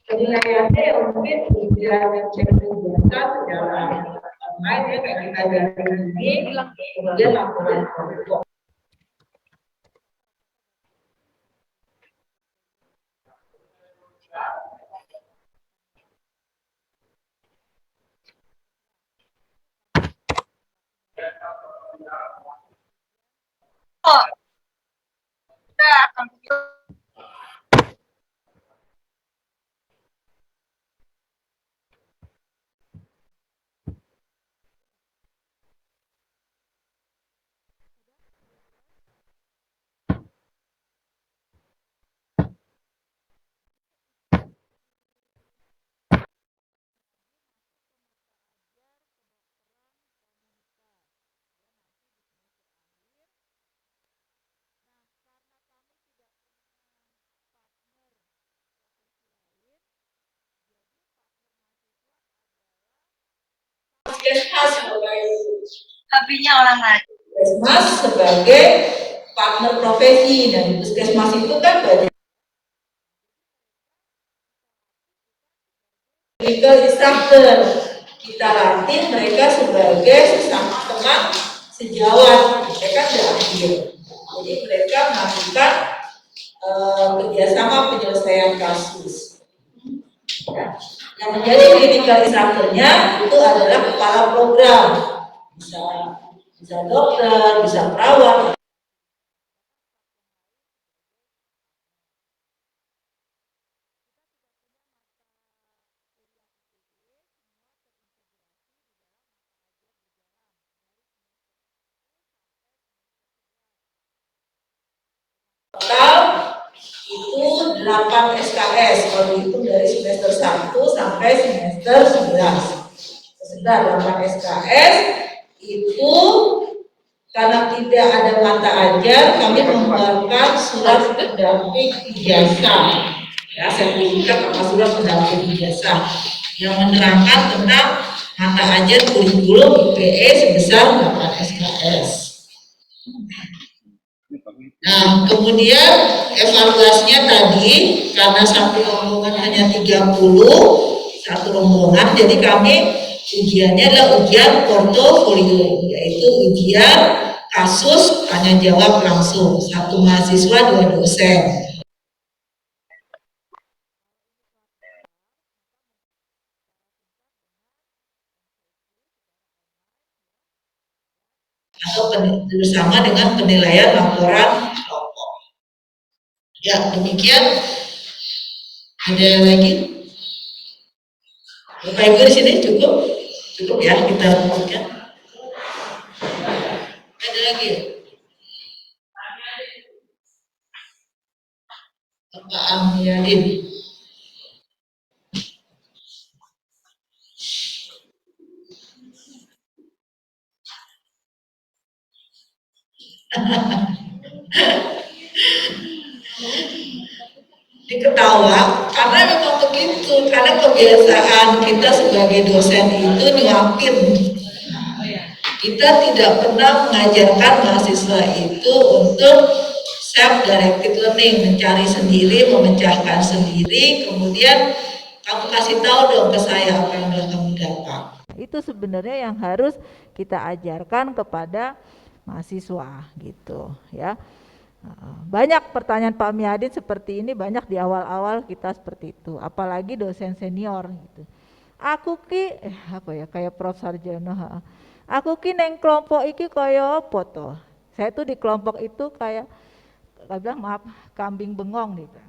Speaker 10: penilaiannya yang mungkin ujian cek biasa secara online ya kayak kita dari ini, kemudian laporan kelompok. Puskesmas sebagai partner profesi, dan puskesmas itu kan banyak legal instructor, kita latih mereka sebagai sesama teman sejawat, mereka berakhir, jadi mereka melakukan kerjasama penyelesaian kasus. Yang menjadi critical instructor-nya itu adalah kepala program, bisa dokter, bisa perawat. Total itu 8 SKS kalau dihitung dari semester 1 sampai semester 11. Sebentar, 8 SKS itu karena tidak ada mata ajar, kami membuatkan surat pendamping ijazah, ya, sertifikat atau surat pendamping ijazah yang menerangkan tentang mata ajar kurikulum IPE sebesar 8 SKS. Nah, kemudian evaluasinya tadi karena satu rombongan hanya 30, satu rombongan, jadi kami ujiannya adalah ujian portofolio, yaitu ujian kasus tanya jawab langsung, satu mahasiswa 2 dosen. Atau bersama dengan penilaian laporan kelompok. Ya, demikian. Ada lagi? Bapak Ibu di sini cukup ya kita lanjutkan. Ada lagi? Bapak Amyadin. Diketawa karena memang begitu, karena kebiasaan kita sebagai dosen itu nyuapin. Kita tidak pernah mengajarkan mahasiswa itu untuk self directed learning, mencari sendiri, memecahkan sendiri, kemudian kamu kasih tahu dong ke saya apa yang sudah kamu dapat.
Speaker 3: Itu sebenarnya yang harus kita ajarkan kepada mahasiswa gitu ya. Banyak pertanyaan Pak Miadin seperti ini, banyak di awal-awal kita seperti itu, apalagi dosen senior gitu. Aku ki kayak Prof Sarjono, aku ki neng kelompok iki kaya apa toh? Saya tuh di kelompok itu kayak bilang maaf kambing bengong gitu.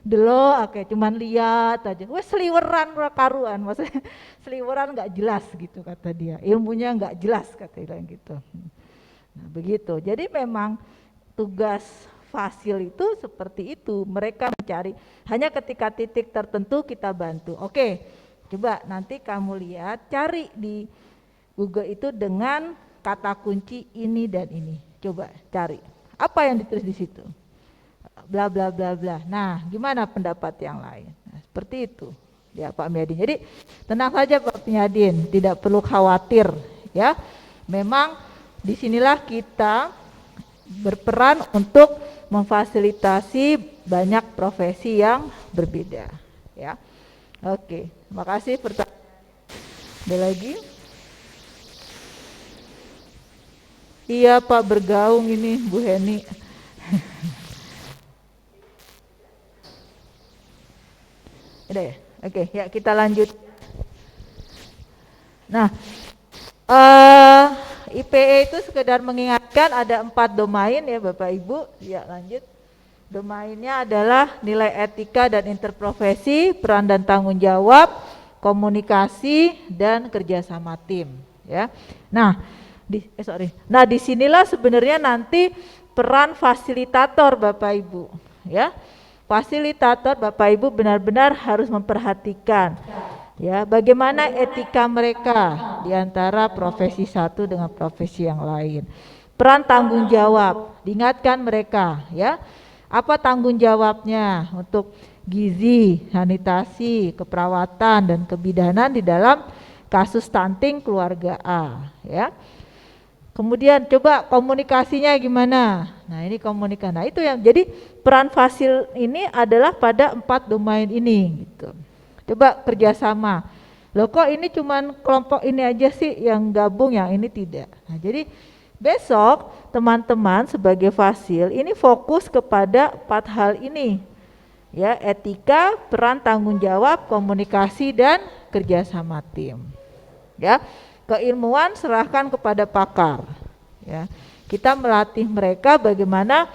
Speaker 3: Delo cuman lihat aja, wes seliweran karuan, maksudnya seliweran nggak jelas gitu kata dia, ilmunya nggak jelas kata dia gitu. Nah begitu, jadi memang tugas fasil itu seperti itu, mereka mencari, hanya ketika titik tertentu kita bantu. Oke, coba nanti kamu lihat, cari di Google itu dengan kata kunci ini dan ini, coba cari, apa yang ditulis di situ, bla bla bla bla. Nah, gimana pendapat yang lain? Nah, seperti itu, ya Pak Miadin. Jadi tenang saja Pak Miadin, tidak perlu khawatir, ya. Memang disinilah kita berperan untuk memfasilitasi banyak profesi yang berbeda, ya. Oke, terima kasih. Pertanyaan ada lagi? Iya Pak, bergaung ini Bu Heni. Udah ya? Oke, ya kita lanjut. Nah, IPE itu sekedar mengingatkan ada 4 domain ya Bapak Ibu. Ya lanjut. Domainnya adalah nilai etika dan interprofesi, peran dan tanggung jawab, komunikasi, dan kerjasama tim. Ya. Nah, disinilah sebenarnya nanti peran fasilitator Bapak Ibu. Ya, fasilitator Bapak Ibu benar-benar harus memperhatikan ya bagaimana etika mereka di antara profesi satu dengan profesi yang lain. Peran tanggung jawab, diingatkan mereka ya, apa tanggung jawabnya untuk gizi, sanitasi, keperawatan dan kebidanan di dalam kasus stunting keluarga A ya. Kemudian coba komunikasinya gimana? Nah ini komunikasi. Nah itu yang jadi peran fasil ini adalah pada 4 domain ini gitu. Coba kerjasama. Loh kok ini cuman kelompok ini aja sih yang gabung, yang ini tidak. Nah jadi besok teman-teman sebagai fasil ini fokus kepada 4 hal ini. Ya, etika, peran tanggung jawab, komunikasi dan kerjasama tim. Ya. Keilmuan serahkan kepada pakar. Ya, kita melatih mereka bagaimana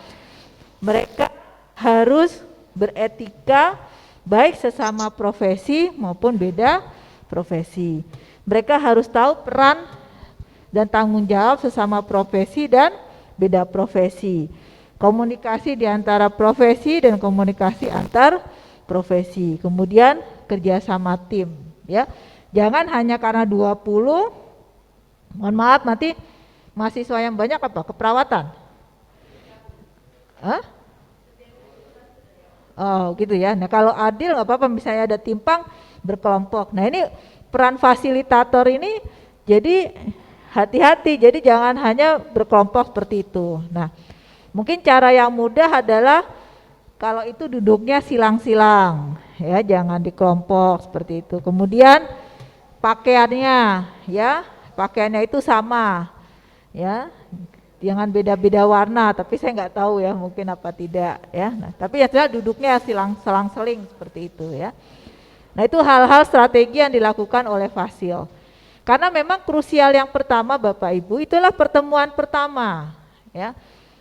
Speaker 3: mereka harus beretika baik sesama profesi maupun beda profesi. Mereka harus tahu peran dan tanggung jawab sesama profesi dan beda profesi. Komunikasi di antara profesi dan komunikasi antar profesi. Kemudian kerjasama tim. Ya. Jangan hanya karena 20, mohon maaf nanti mahasiswa yang banyak apa? Keperawatan? Hah? Oh gitu ya, nah kalau adil nggak apa-apa misalnya ada timpang berkelompok. Nah ini peran fasilitator ini jadi hati-hati, jadi jangan hanya berkelompok seperti itu. Nah mungkin cara yang mudah adalah kalau itu duduknya silang-silang ya, jangan di kelompok seperti itu. Kemudian pakaiannya ya, pakaiannya itu sama ya, jangan beda-beda warna, tapi saya nggak tahu ya mungkin apa tidak ya. Nah, tapi ya duduknya selang-seling seperti itu ya. Nah itu hal-hal strategi yang dilakukan oleh fasil. Karena memang krusial yang pertama Bapak Ibu itulah pertemuan pertama ya.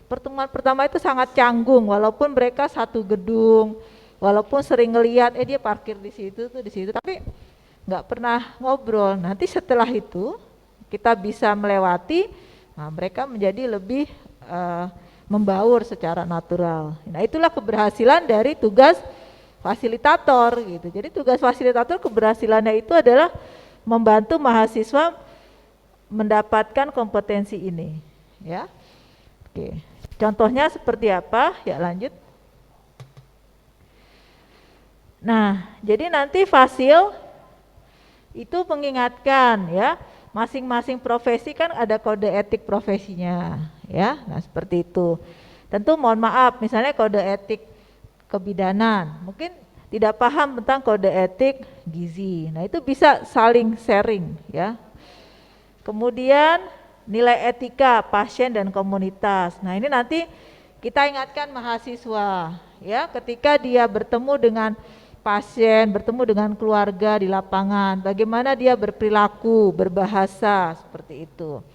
Speaker 3: Pertemuan pertama itu sangat canggung walaupun mereka satu gedung, walaupun sering ngelihat dia parkir di situ tuh di situ, tapi nggak pernah ngobrol. Nanti setelah itu kita bisa melewati, nah mereka menjadi lebih membaur secara natural. Nah itulah keberhasilan dari tugas fasilitator gitu. Jadi tugas fasilitator keberhasilannya itu adalah membantu mahasiswa mendapatkan kompetensi ini ya. Oke, contohnya seperti apa? Ya lanjut. Nah jadi nanti fasil itu mengingatkan ya, masing-masing profesi kan ada kode etik profesinya ya. Nah seperti itu. Tentu mohon maaf misalnya kode etik kebidanan mungkin tidak paham tentang kode etik gizi. Nah itu bisa saling sharing ya. Kemudian nilai etika pasien dan komunitas. Nah ini nanti kita ingatkan mahasiswa ya, ketika dia bertemu dengan pasien, bertemu dengan keluarga di lapangan, bagaimana dia berperilaku, berbahasa seperti itu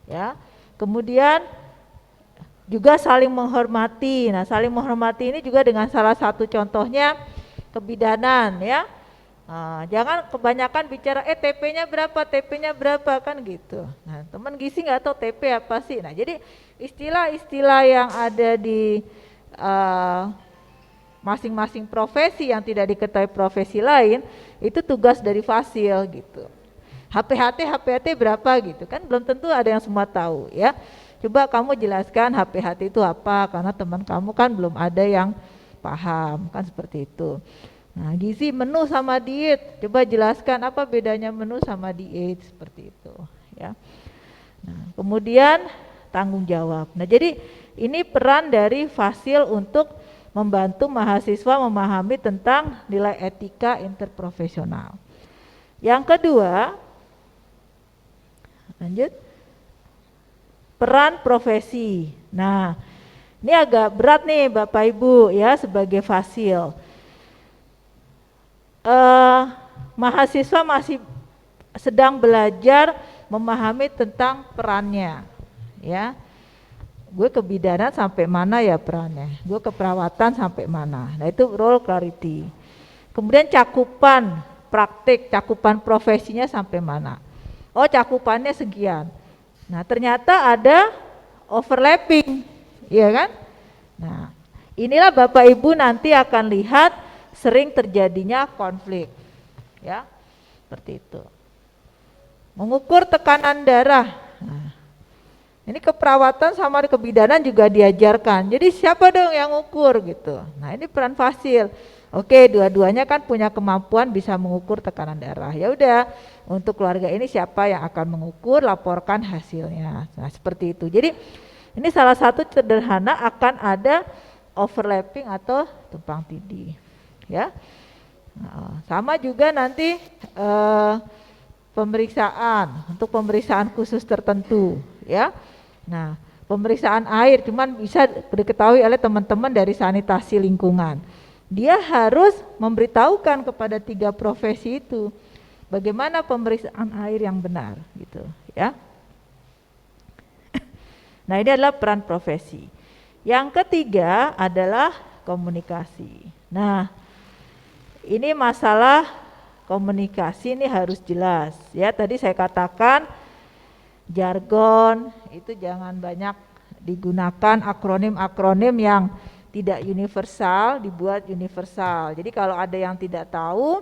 Speaker 3: ya. Kemudian juga saling menghormati. Nah saling menghormati ini juga dengan salah satu contohnya kebidanan ya. Nah, jangan kebanyakan bicara TP-nya berapa kan gitu. Nah teman gizi nggak tahu TP apa sih. Nah jadi istilah-istilah yang ada di masing-masing profesi yang tidak diketahui profesi lain itu tugas dari fasil gitu. HPHT berapa gitu kan belum tentu ada yang semua tahu ya. Coba kamu jelaskan HPHT itu apa, karena teman kamu kan belum ada yang paham kan seperti itu. Nah gizi menu sama diet, coba jelaskan apa bedanya menu sama diet seperti itu ya. Nah kemudian tanggung jawab. Nah jadi ini peran dari Fasil untuk membantu mahasiswa memahami tentang nilai etika interprofesional. Yang kedua, lanjut, peran profesi. Nah, ini agak berat nih Bapak Ibu ya sebagai Fasil. Mahasiswa masih sedang belajar memahami tentang perannya, ya. Gue kebidanan sampai mana ya perannya, gue keperawatan sampai mana. Nah itu role clarity. Kemudian cakupan praktik, cakupan profesinya sampai mana. Oh cakupannya sekian. Nah ternyata ada overlapping, iya kan? Nah inilah Bapak Ibu nanti akan lihat sering terjadinya konflik, ya seperti itu. Mengukur tekanan darah. Nah, ini keperawatan sama kebidanan juga diajarkan. Jadi siapa dong yang ngukur gitu. Nah ini peran Fasil. Oke, dua-duanya kan punya kemampuan bisa mengukur tekanan darah. Ya udah, untuk keluarga ini siapa yang akan mengukur, laporkan hasilnya. Nah seperti itu. Jadi ini salah satu sederhana akan ada overlapping atau tumpang tindih. Ya, nah, sama juga nanti pemeriksaan untuk pemeriksaan khusus tertentu. Ya. Nah, pemeriksaan air cuman bisa diketahui oleh teman-teman dari sanitasi lingkungan. Dia harus memberitahukan kepada 3 profesi itu bagaimana pemeriksaan air yang benar gitu, ya. Nah, ini adalah peran profesi. Yang ketiga adalah komunikasi. Nah, ini masalah komunikasi ini harus jelas, ya. Tadi saya katakan jargon itu jangan banyak digunakan, akronim-akronim yang tidak universal dibuat universal. Jadi kalau ada yang tidak tahu,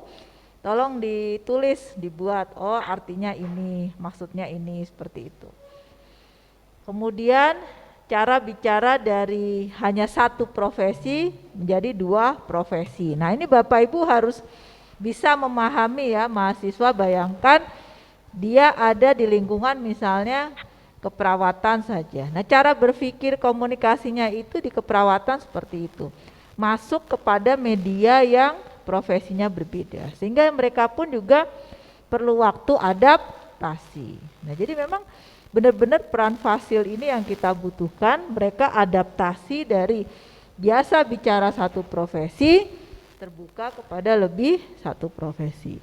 Speaker 3: tolong ditulis, dibuat, oh artinya ini, maksudnya ini, seperti itu. Kemudian cara bicara dari hanya 1 profesi menjadi 2 profesi. Nah ini Bapak Ibu harus bisa memahami ya, mahasiswa bayangkan dia ada di lingkungan misalnya keperawatan saja. Nah cara berpikir komunikasinya itu di keperawatan seperti itu. Masuk kepada media yang profesinya berbeda. Sehingga mereka pun juga perlu waktu adaptasi. Nah jadi memang benar-benar peran Fasil ini yang kita butuhkan. Mereka adaptasi dari biasa bicara 1 profesi, terbuka kepada lebih 1 profesi.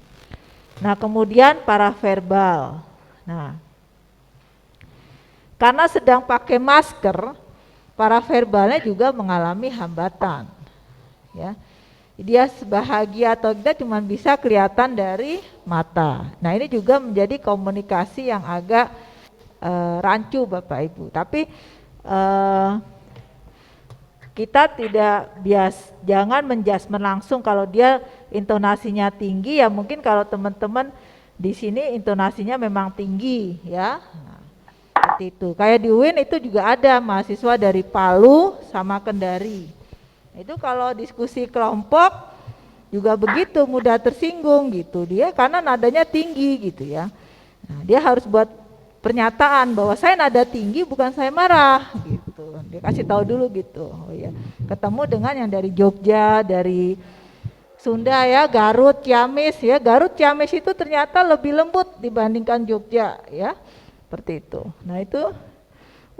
Speaker 3: Nah kemudian paraverbal. Nah karena sedang pakai masker, paraverbalnya juga mengalami hambatan. Ya, dia bahagia atau tidak cuma bisa kelihatan dari mata. Nah ini juga menjadi komunikasi yang agak rancu Bapak Ibu. Tapi kita tidak jangan menjudgment langsung kalau dia intonasinya tinggi, ya mungkin kalau teman-teman di sini intonasinya memang tinggi ya. Nah, seperti itu. Kayak di UIN itu juga ada mahasiswa dari Palu sama Kendari. Itu kalau diskusi kelompok juga begitu, mudah tersinggung gitu dia karena nadanya tinggi gitu ya. Nah, dia harus buat pernyataan bahwa saya nada tinggi bukan saya marah gitu. Dia kasih tahu dulu gitu. Oh ya, ketemu dengan yang dari Jogja, dari Sunda ya, Garut, Ciamis ya. Garut, Ciamis itu ternyata lebih lembut dibandingkan Jogja ya. Seperti itu. Nah, itu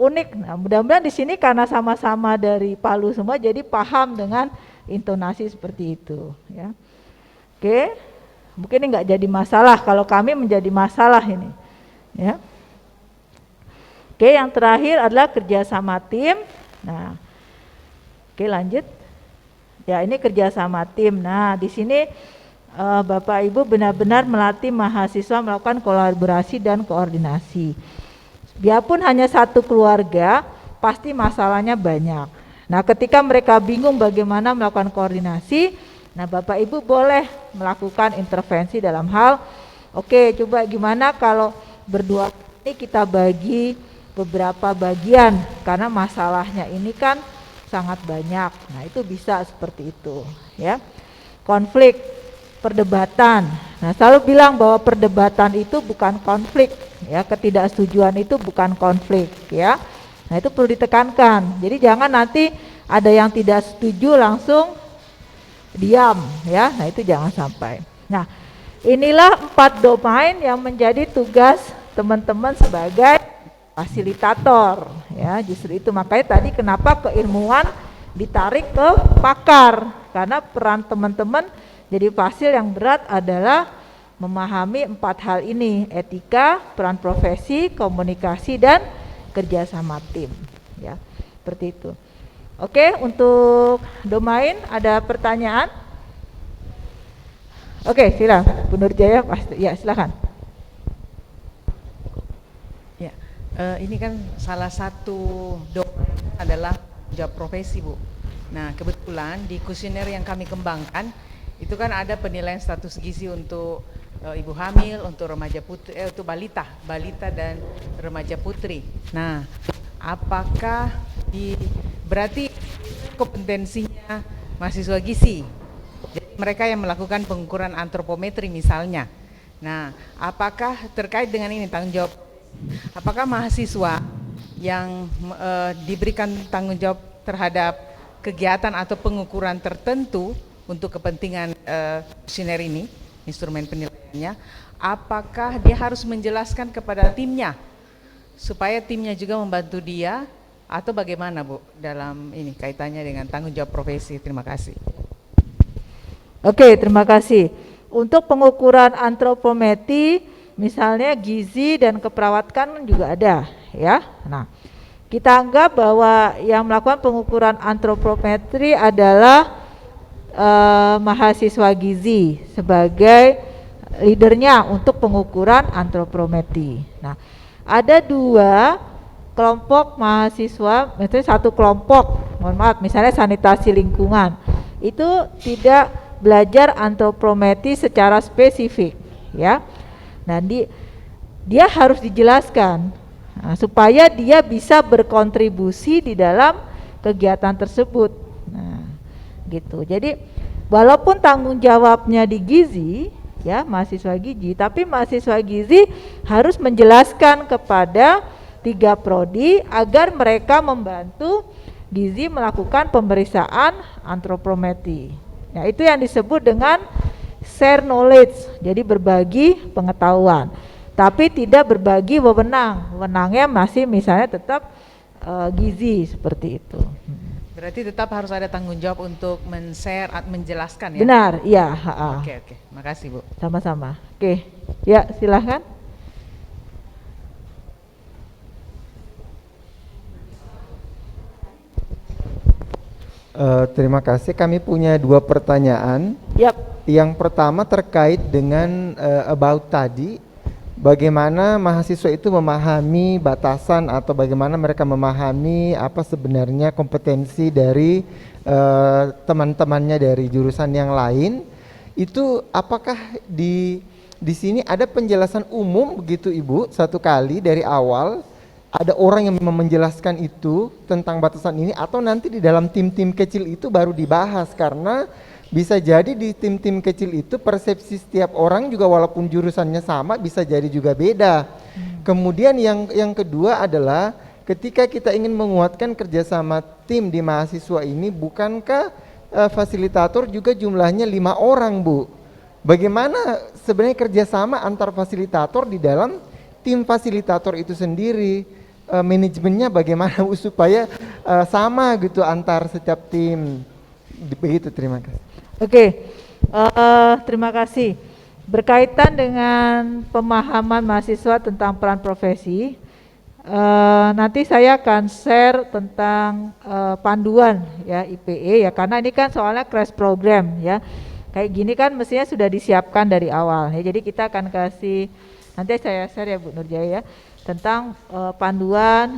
Speaker 3: unik. Nah, mudah-mudahan di sini karena sama-sama dari Palu semua jadi paham dengan intonasi seperti itu ya. Oke. Mungkin ini enggak jadi masalah, kalau kami menjadi masalah ini. Ya. Oke, yang terakhir adalah kerjasama tim. Nah, oke lanjut. Ya ini kerjasama tim. Nah di sini Bapak Ibu benar-benar melatih mahasiswa melakukan kolaborasi dan koordinasi. Biarpun hanya 1 keluarga, pasti masalahnya banyak. Nah ketika mereka bingung bagaimana melakukan koordinasi, nah Bapak Ibu boleh melakukan intervensi dalam hal, oke coba gimana kalau berdua ini kita bagi beberapa bagian karena masalahnya ini kan sangat banyak. Nah itu bisa seperti itu ya. Konflik, perdebatan. Nah selalu bilang bahwa perdebatan itu bukan konflik ya, ketidaksetujuan itu bukan konflik ya. Nah, itu perlu ditekankan. Jadi jangan nanti ada yang tidak setuju langsung diam ya. Nah, itu jangan sampai. Nah, inilah 4 domain yang menjadi tugas teman-teman sebagai fasilitator ya. Justru itu makanya tadi kenapa keilmuan ditarik ke pakar, karena peran teman-teman jadi fasil yang berat adalah memahami 4 hal ini: etika, peran profesi, komunikasi, dan kerjasama tim ya, seperti itu. Oke, untuk domain ada pertanyaan? Oke, silakan Bu Nurjaya. Ya, silakan.
Speaker 4: Ya, ini kan salah satu domain adalah jawab profesi, Bu. Nah, kebetulan di kuesioner yang kami kembangkan itu kan ada penilaian status gizi untuk ibu hamil, untuk remaja putri, untuk balita dan remaja putri. Nah, apakah berarti kompetensinya mahasiswa gizi? Jadi mereka yang melakukan pengukuran antropometri misalnya. Nah, apakah terkait dengan ini tanggung jawab? Apakah mahasiswa yang diberikan tanggung jawab terhadap kegiatan atau pengukuran tertentu untuk kepentingan kuesioner ini, instrumen penilaiannya, apakah dia harus menjelaskan kepada timnya supaya timnya juga membantu dia, atau bagaimana Bu dalam ini kaitannya dengan tanggung jawab profesi? Terima kasih.
Speaker 3: Oke, terima kasih. Untuk pengukuran antropometri misalnya gizi dan keperawatan juga ada ya. Nah, kita anggap bahwa yang melakukan pengukuran antropometri adalah mahasiswa gizi sebagai leadernya untuk pengukuran antropometri. Nah, ada 2 kelompok mahasiswa, misalnya satu kelompok, mohon maaf, misalnya sanitasi lingkungan, itu tidak belajar antropometri secara spesifik, ya. Nah, dia harus dijelaskan supaya dia bisa berkontribusi di dalam kegiatan tersebut. Nah, gitu. Jadi walaupun tanggung jawabnya di gizi ya, mahasiswa gizi, tapi mahasiswa gizi harus menjelaskan kepada 3 prodi agar mereka membantu gizi melakukan pemeriksaan antropometri. Nah, itu yang disebut dengan share knowledge, jadi berbagi pengetahuan, tapi tidak berbagi wewenang. Wewenangnya masih misalnya tetap gizi, seperti itu.
Speaker 4: Berarti tetap harus ada tanggung jawab untuk men-share, menjelaskan ya?
Speaker 3: Benar, iya.
Speaker 4: Oke, makasih Bu.
Speaker 3: Sama-sama. Oke, ya silahkan.
Speaker 8: Terima kasih. Kami punya 2 pertanyaan.
Speaker 3: Yap.
Speaker 8: Yang pertama terkait dengan about tadi, bagaimana mahasiswa itu memahami batasan atau bagaimana mereka memahami apa sebenarnya kompetensi dari teman-temannya dari jurusan yang lain. Itu apakah di sini ada penjelasan umum begitu Ibu, satu kali dari awal? Ada orang yang memang menjelaskan itu tentang batasan ini, atau nanti di dalam tim-tim kecil itu baru dibahas? Karena bisa jadi di tim-tim kecil itu persepsi setiap orang juga walaupun jurusannya sama bisa jadi juga beda. Kemudian yang kedua adalah ketika kita ingin menguatkan kerjasama tim di mahasiswa ini, bukankah fasilitator juga jumlahnya 5 orang Bu? Bagaimana sebenarnya kerjasama antar fasilitator di dalam tim fasilitator itu sendiri? Manajemennya bagaimana supaya sama gitu antar setiap tim? Begitu, terima kasih.
Speaker 3: Oke, terima kasih. Berkaitan dengan pemahaman mahasiswa tentang peran profesi, nanti saya akan share tentang panduan ya IPE ya, karena ini kan soalnya crash program ya. Kayak gini kan mestinya sudah disiapkan dari awal ya. Jadi kita akan kasih, nanti saya share ya Bu Nurjaya ya, tentang panduan,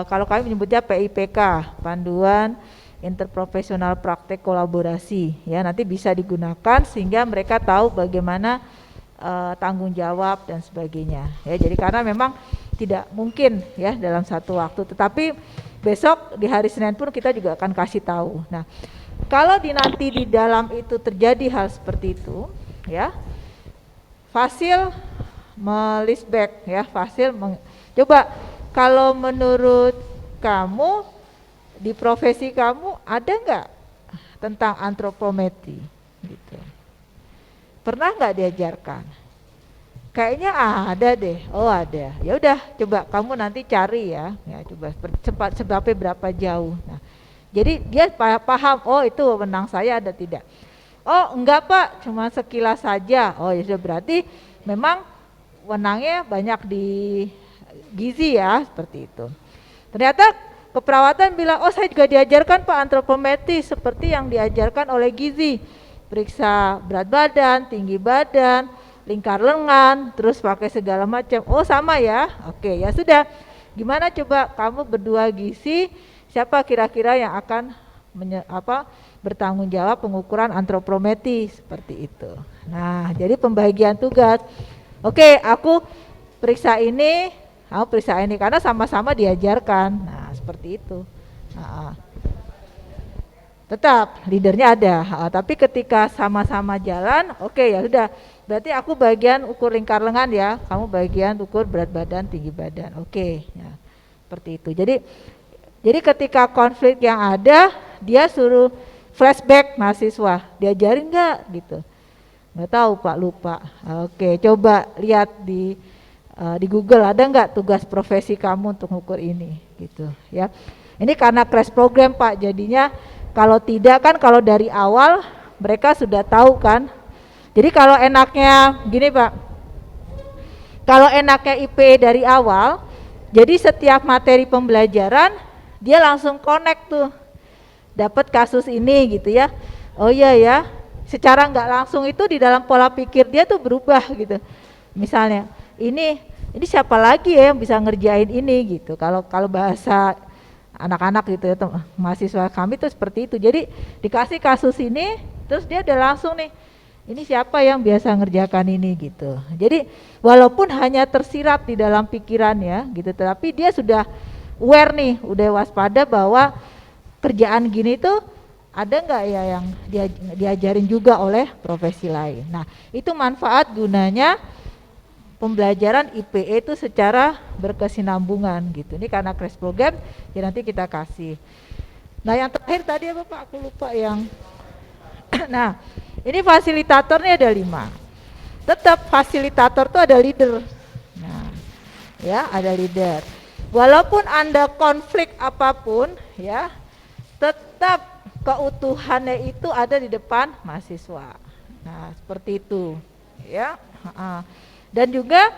Speaker 3: kalau kami menyebutnya PIPK, panduan interprofesional praktek kolaborasi ya, nanti bisa digunakan sehingga mereka tahu bagaimana tanggung jawab dan sebagainya ya. Jadi karena memang tidak mungkin ya dalam satu waktu, tetapi besok di hari Senin pun kita juga akan kasih tahu. Nah, kalau nanti di dalam itu terjadi hal seperti itu ya, fasil melist back ya, fasil coba kalau menurut kamu di profesi kamu ada nggak tentang antropometri gitu? Pernah nggak diajarkan? Kayaknya ada deh. Oh ada. Ya udah, coba kamu nanti cari ya. Ya coba sampai berapa jauh. Nah, jadi dia paham. Oh itu wewenang saya ada tidak? Oh enggak Pak, cuma sekilas saja. Oh ya sudah, berarti memang wewenangnya banyak di gizi ya, seperti itu. Ternyata keperawatan bilang, oh saya juga diajarkan Pak antropometri seperti yang diajarkan oleh gizi. Periksa berat badan, tinggi badan, lingkar lengan, terus pakai segala macam. Oh sama ya, oke ya sudah. Gimana coba kamu berdua gizi, siapa kira-kira yang akan bertanggung jawab pengukuran antropometri seperti itu. Nah, jadi pembagian tugas. Oke, aku periksa ini, kamu periksa ini karena sama-sama diajarkan. Nah, seperti itu. Nah, tetap leadernya ada, tapi ketika sama-sama jalan, oke ya sudah. Berarti aku bagian ukur lingkar lengan ya, kamu bagian ukur berat badan, tinggi badan. Oke, ya. Seperti itu. Jadi ketika konflik yang ada, dia suruh flashback mahasiswa, diajarin nggak gitu? Nggak tahu Pak, lupa. Oke, coba lihat di Google ada nggak tugas profesi kamu untuk mengukur ini, gitu ya. Ini karena crash program Pak, jadinya kalau tidak kan kalau dari awal mereka sudah tahu kan. Jadi kalau enaknya gini Pak, kalau enaknya IPE dari awal, jadi setiap materi pembelajaran dia langsung connect tuh, dapat kasus ini gitu ya. Oh iya ya, secara nggak langsung itu di dalam pola pikir dia tuh berubah gitu. Misalnya ini siapa lagi ya yang bisa ngerjain ini gitu. Kalau bahasa anak-anak gitu ya, mahasiswa kami tuh seperti itu. Jadi dikasih kasus ini, terus dia udah langsung nih, ini siapa yang biasa ngerjakan ini gitu. Jadi walaupun hanya tersirat di dalam pikirannya gitu, tetapi dia sudah aware nih, udah waspada bahwa kerjaan gini tuh ada nggak ya yang diajarin juga oleh profesi lain. Nah itu manfaat gunanya pembelajaran IPE itu secara berkesinambungan gitu. Ini karena crash program, ya nanti kita kasih. Nah yang terakhir tadi apa Pak? Aku lupa yang. Nah ini fasilitatornya ada 5. Tetap fasilitator tuh ada leader. Nah ya ada leader. Walaupun Anda konflik apapun ya, tetap keutuhannya itu ada di depan mahasiswa. Nah seperti itu ya. Dan juga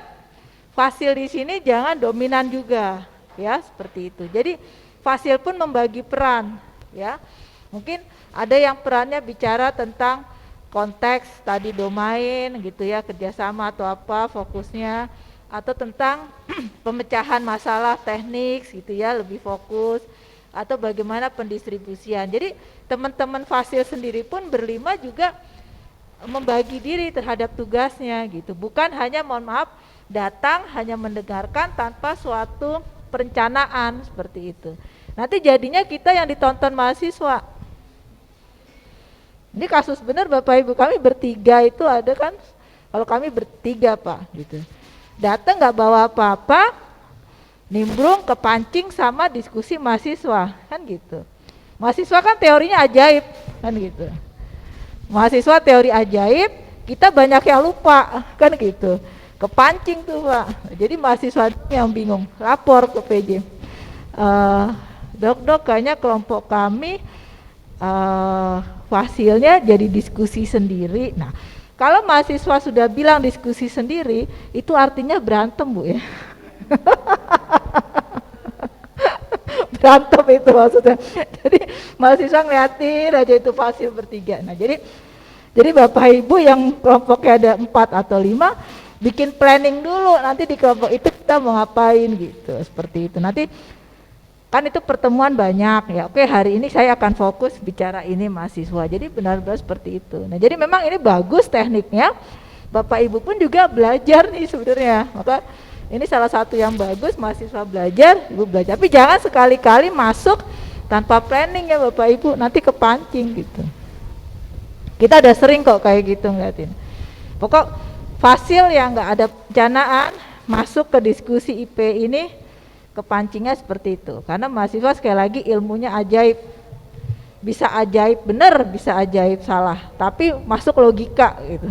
Speaker 3: fasil di sini jangan dominan juga ya, seperti itu. Jadi fasil pun membagi peran ya. Mungkin ada yang perannya bicara tentang konteks tadi domain gitu ya, kerjasama atau apa fokusnya, atau tentang pemecahan masalah teknik gitu ya, lebih fokus, atau bagaimana pendistribusian. Jadi teman-teman fasil sendiri pun berlima juga membagi diri terhadap tugasnya gitu, bukan hanya mohon maaf datang hanya mendengarkan tanpa suatu perencanaan seperti itu. Nanti jadinya kita yang ditonton mahasiswa. Ini kasus benar Bapak Ibu, kami bertiga itu ada kan, kalau kami bertiga Pak gitu, datang nggak bawa apa-apa, nimbrung kepancing sama diskusi mahasiswa kan gitu. Mahasiswa kan teorinya ajaib kan gitu. Mahasiswa teori ajaib, kita banyak yang lupa kan gitu, kepancing tuh Pak. Jadi mahasiswa yang bingung lapor ke PJ, dok kayaknya kelompok kami fasilnya jadi diskusi sendiri. Nah kalau mahasiswa sudah bilang diskusi sendiri, itu artinya berantem Bu ya. Berantem itu maksudnya. Jadi mahasiswa ngeliatin aja itu fasil bertiga. Nah jadi Bapak Ibu yang kelompoknya ada 4 atau 5 bikin planning dulu, nanti di kelompok itu kita mau ngapain gitu, seperti itu. Nanti kan itu pertemuan banyak ya. Oke hari ini saya akan fokus bicara ini mahasiswa. Jadi benar-benar seperti itu. Nah jadi memang ini bagus tekniknya. Bapak Ibu pun juga belajar nih sebenarnya. Maka ini salah satu yang bagus, mahasiswa belajar, Ibu belajar. Tapi jangan sekali-kali masuk tanpa planning ya Bapak Ibu, nanti kepancing gitu. Kita udah sering kok kayak gitu ngeliatin. Pokok fasil yang nggak ada perencanaan masuk ke diskusi IP ini kepancingnya seperti itu. Karena mahasiswa sekali lagi ilmunya ajaib. Bisa ajaib benar, bisa ajaib salah, tapi masuk logika gitu.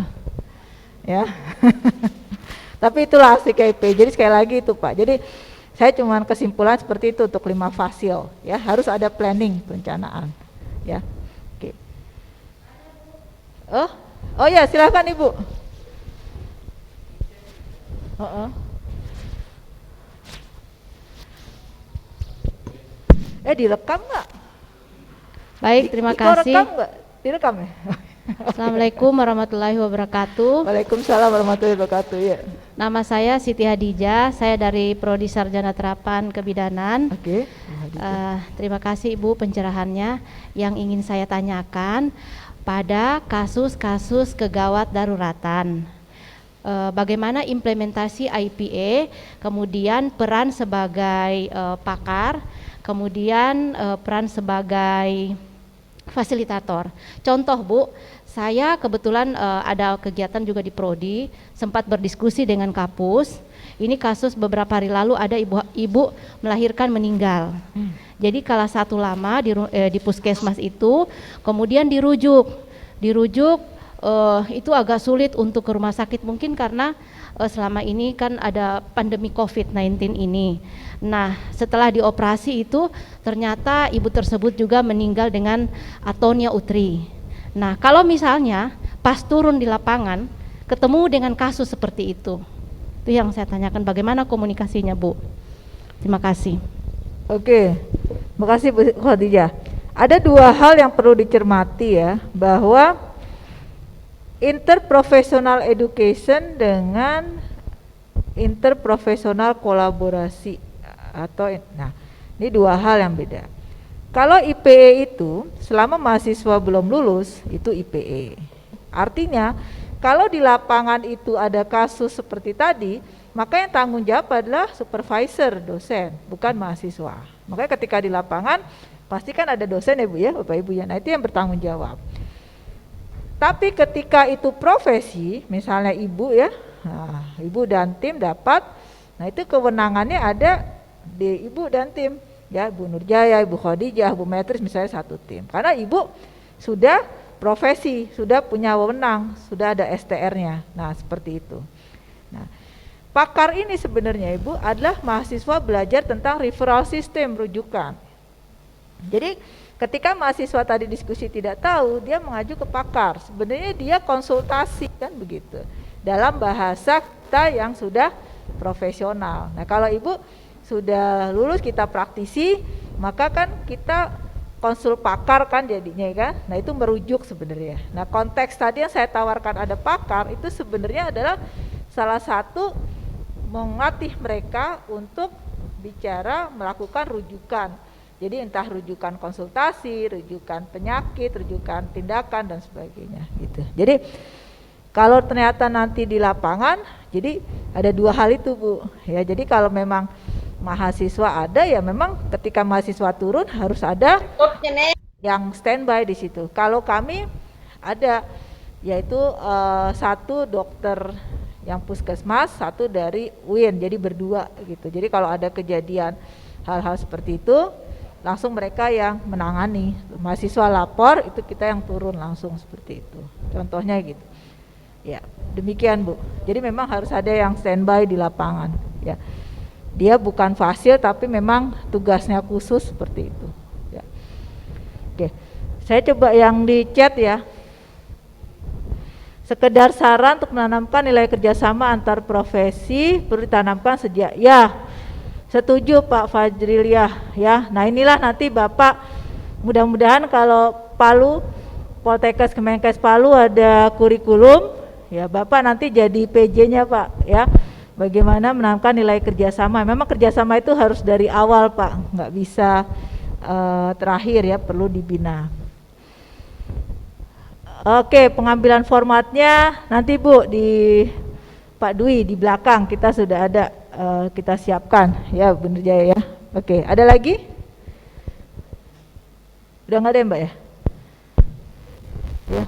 Speaker 3: Ya. Tapi itulah asik IP. Jadi sekali lagi itu Pak. Jadi saya cuma kesimpulan seperti itu untuk 5 fasil ya, harus ada planning, perencanaan. Ya. Oke. Oh ya, silakan Ibu. Direkam nggak?
Speaker 11: Baik, terima kasih.
Speaker 3: Direkam nggak? Direkam ya?
Speaker 11: Assalamualaikum warahmatullahi wabarakatuh.
Speaker 3: Waalaikumsalam warahmatullahi wabarakatuh. Ya.
Speaker 11: Nama saya Siti Hadijah, saya dari Prodi Sarjana Terapan Kebidanan.
Speaker 3: Oke.
Speaker 11: Terima kasih Ibu pencerahannya. Yang ingin saya tanyakan pada kasus-kasus kegawat daruratan, bagaimana implementasi IPA, kemudian peran sebagai pakar, kemudian peran sebagai fasilitator. Contoh Bu, saya kebetulan ada kegiatan juga di Prodi, sempat berdiskusi dengan Kapus. Ini kasus beberapa hari lalu ada ibu melahirkan meninggal. Jadi kala satu lama di puskesmas itu, kemudian dirujuk itu agak sulit untuk ke rumah sakit, mungkin karena selama ini kan ada pandemi COVID-19 ini. Nah, setelah dioperasi itu ternyata ibu tersebut juga meninggal dengan atonia utri. Nah, kalau misalnya pas turun di lapangan ketemu dengan kasus seperti itu yang saya tanyakan, bagaimana komunikasinya Bu? Terima kasih.
Speaker 3: Oke, makasih Bu Khadijah. Ada 2 hal yang perlu dicermati ya, bahwa interprofessional education dengan interprofessional kolaborasi nah ini 2 hal yang beda. Kalau IPE itu selama mahasiswa belum lulus itu IPE. Artinya kalau di lapangan itu ada kasus seperti tadi, maka yang tanggung jawab adalah supervisor, dosen, bukan mahasiswa. Makanya ketika di lapangan pasti kan ada dosen ya Bu ya, Bapak Ibu ya. Nah, itu yang bertanggung jawab. Tapi ketika itu profesi, misalnya ibu ya, ibu dan tim dapat, nah itu kewenangannya ada di ibu dan tim, ya Bu Nurjaya, Ibu Khadijah, Bu Metris misalnya satu tim. Karena ibu sudah profesi, sudah punya wewenang, sudah ada STR-nya. Nah seperti itu. Nah, pakar ini sebenarnya Ibu adalah mahasiswa belajar tentang referral system, rujukan. Jadi ketika mahasiswa tadi diskusi tidak tahu, dia mengacu ke pakar. Sebenarnya dia konsultasi kan begitu. Dalam bahasa kita yang sudah profesional. Nah, kalau Ibu sudah lulus kita praktisi, maka kan kita konsul pakar kan jadinya kan. Nah, itu merujuk sebenarnya. Nah, konteks tadi yang saya tawarkan ada pakar itu sebenarnya adalah salah satu mengatih mereka untuk bicara melakukan rujukan. Jadi entah rujukan konsultasi, rujukan penyakit, rujukan tindakan dan sebagainya gitu. Jadi kalau ternyata nanti di lapangan, jadi ada 2 hal itu Bu. Ya, jadi kalau memang mahasiswa ada ya memang ketika mahasiswa turun harus ada yang standby di situ. Kalau kami ada yaitu 1 dokter yang puskesmas, 1 dari UIN, jadi berdua gitu. Jadi kalau ada kejadian hal-hal seperti itu langsung mereka yang menangani. Mahasiswa lapor itu kita yang turun langsung seperti itu. Contohnya gitu. Ya, demikian Bu. Jadi memang harus ada yang standby di lapangan ya. Dia bukan fasil tapi memang tugasnya khusus seperti itu ya. Oke. Saya coba yang di chat ya. Sekedar saran untuk menanamkan nilai kerjasama antar profesi perlu ditanamkan sejak ya. Setuju Pak Fajril ya. Nah, inilah nanti Bapak mudah-mudahan kalau Palu Poltekkes Kemenkes Palu ada kurikulum ya, Bapak nanti jadi PJ-nya Pak ya. Bagaimana menanamkan nilai kerjasama. Memang kerjasama itu harus dari awal Pak, nggak bisa terakhir ya, perlu dibina. Oke, pengambilan formatnya nanti Bu di Pak Dwi di belakang kita sudah ada, kita siapkan ya Bu Nurjaya ya. Oke, ada lagi? Udah nggak ada ya Mbak ya? Ya.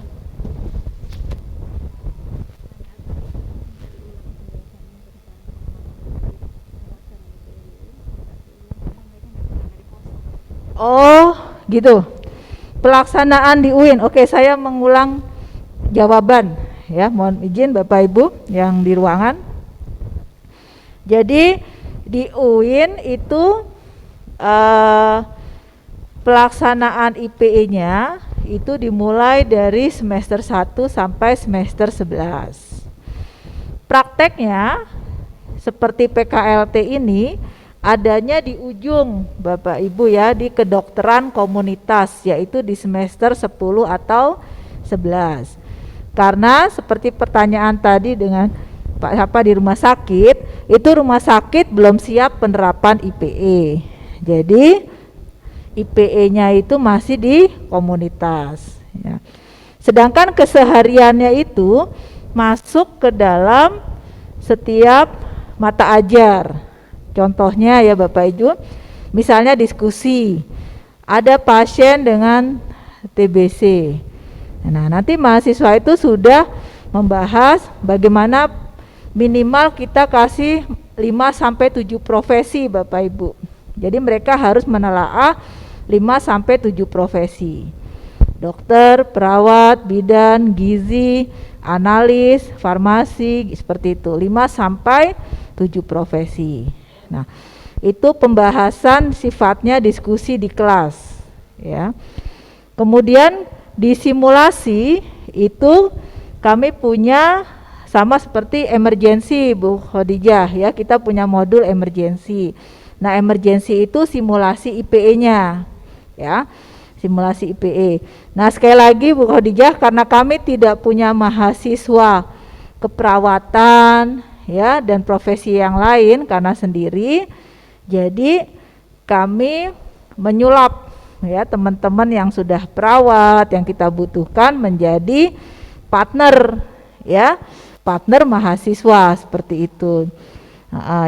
Speaker 3: Oh, gitu. Pelaksanaan di UIN. Oke, saya mengulang jawaban ya. Mohon izin Bapak Ibu yang di ruangan. Jadi di UIN itu pelaksanaan IPE-nya itu dimulai dari semester 1 sampai semester 11. Prakteknya seperti PKLT ini adanya di ujung Bapak Ibu ya, di kedokteran komunitas, yaitu di semester 10 atau 11. Karena seperti pertanyaan tadi dengan Pak siapa di rumah sakit, itu rumah sakit belum siap penerapan IPE. Jadi IPE-nya itu masih di komunitas ya. Sedangkan kesehariannya itu masuk ke dalam setiap mata ajar. Contohnya ya Bapak Ibu, misalnya diskusi, ada pasien dengan TBC. Nah, nanti mahasiswa itu sudah membahas bagaimana minimal kita kasih 5-7 profesi Bapak Ibu. Jadi mereka harus menelaah 5-7 profesi. Dokter, perawat, bidan, gizi, analis, farmasi, seperti itu. 5-7 profesi. Nah, itu pembahasan sifatnya diskusi di kelas ya. Kemudian di simulasi itu kami punya sama seperti emergensi Bu Khadijah ya, kita punya modul emergensi. Nah, emergensi itu simulasi IPE-nya ya. Simulasi IPE. Nah, sekali lagi Bu Khadijah, karena kami tidak punya mahasiswa keperawatan ya dan profesi yang lain karena sendiri, jadi kami menyulap ya teman-teman yang sudah perawat yang kita butuhkan menjadi partner ya, partner mahasiswa seperti itu.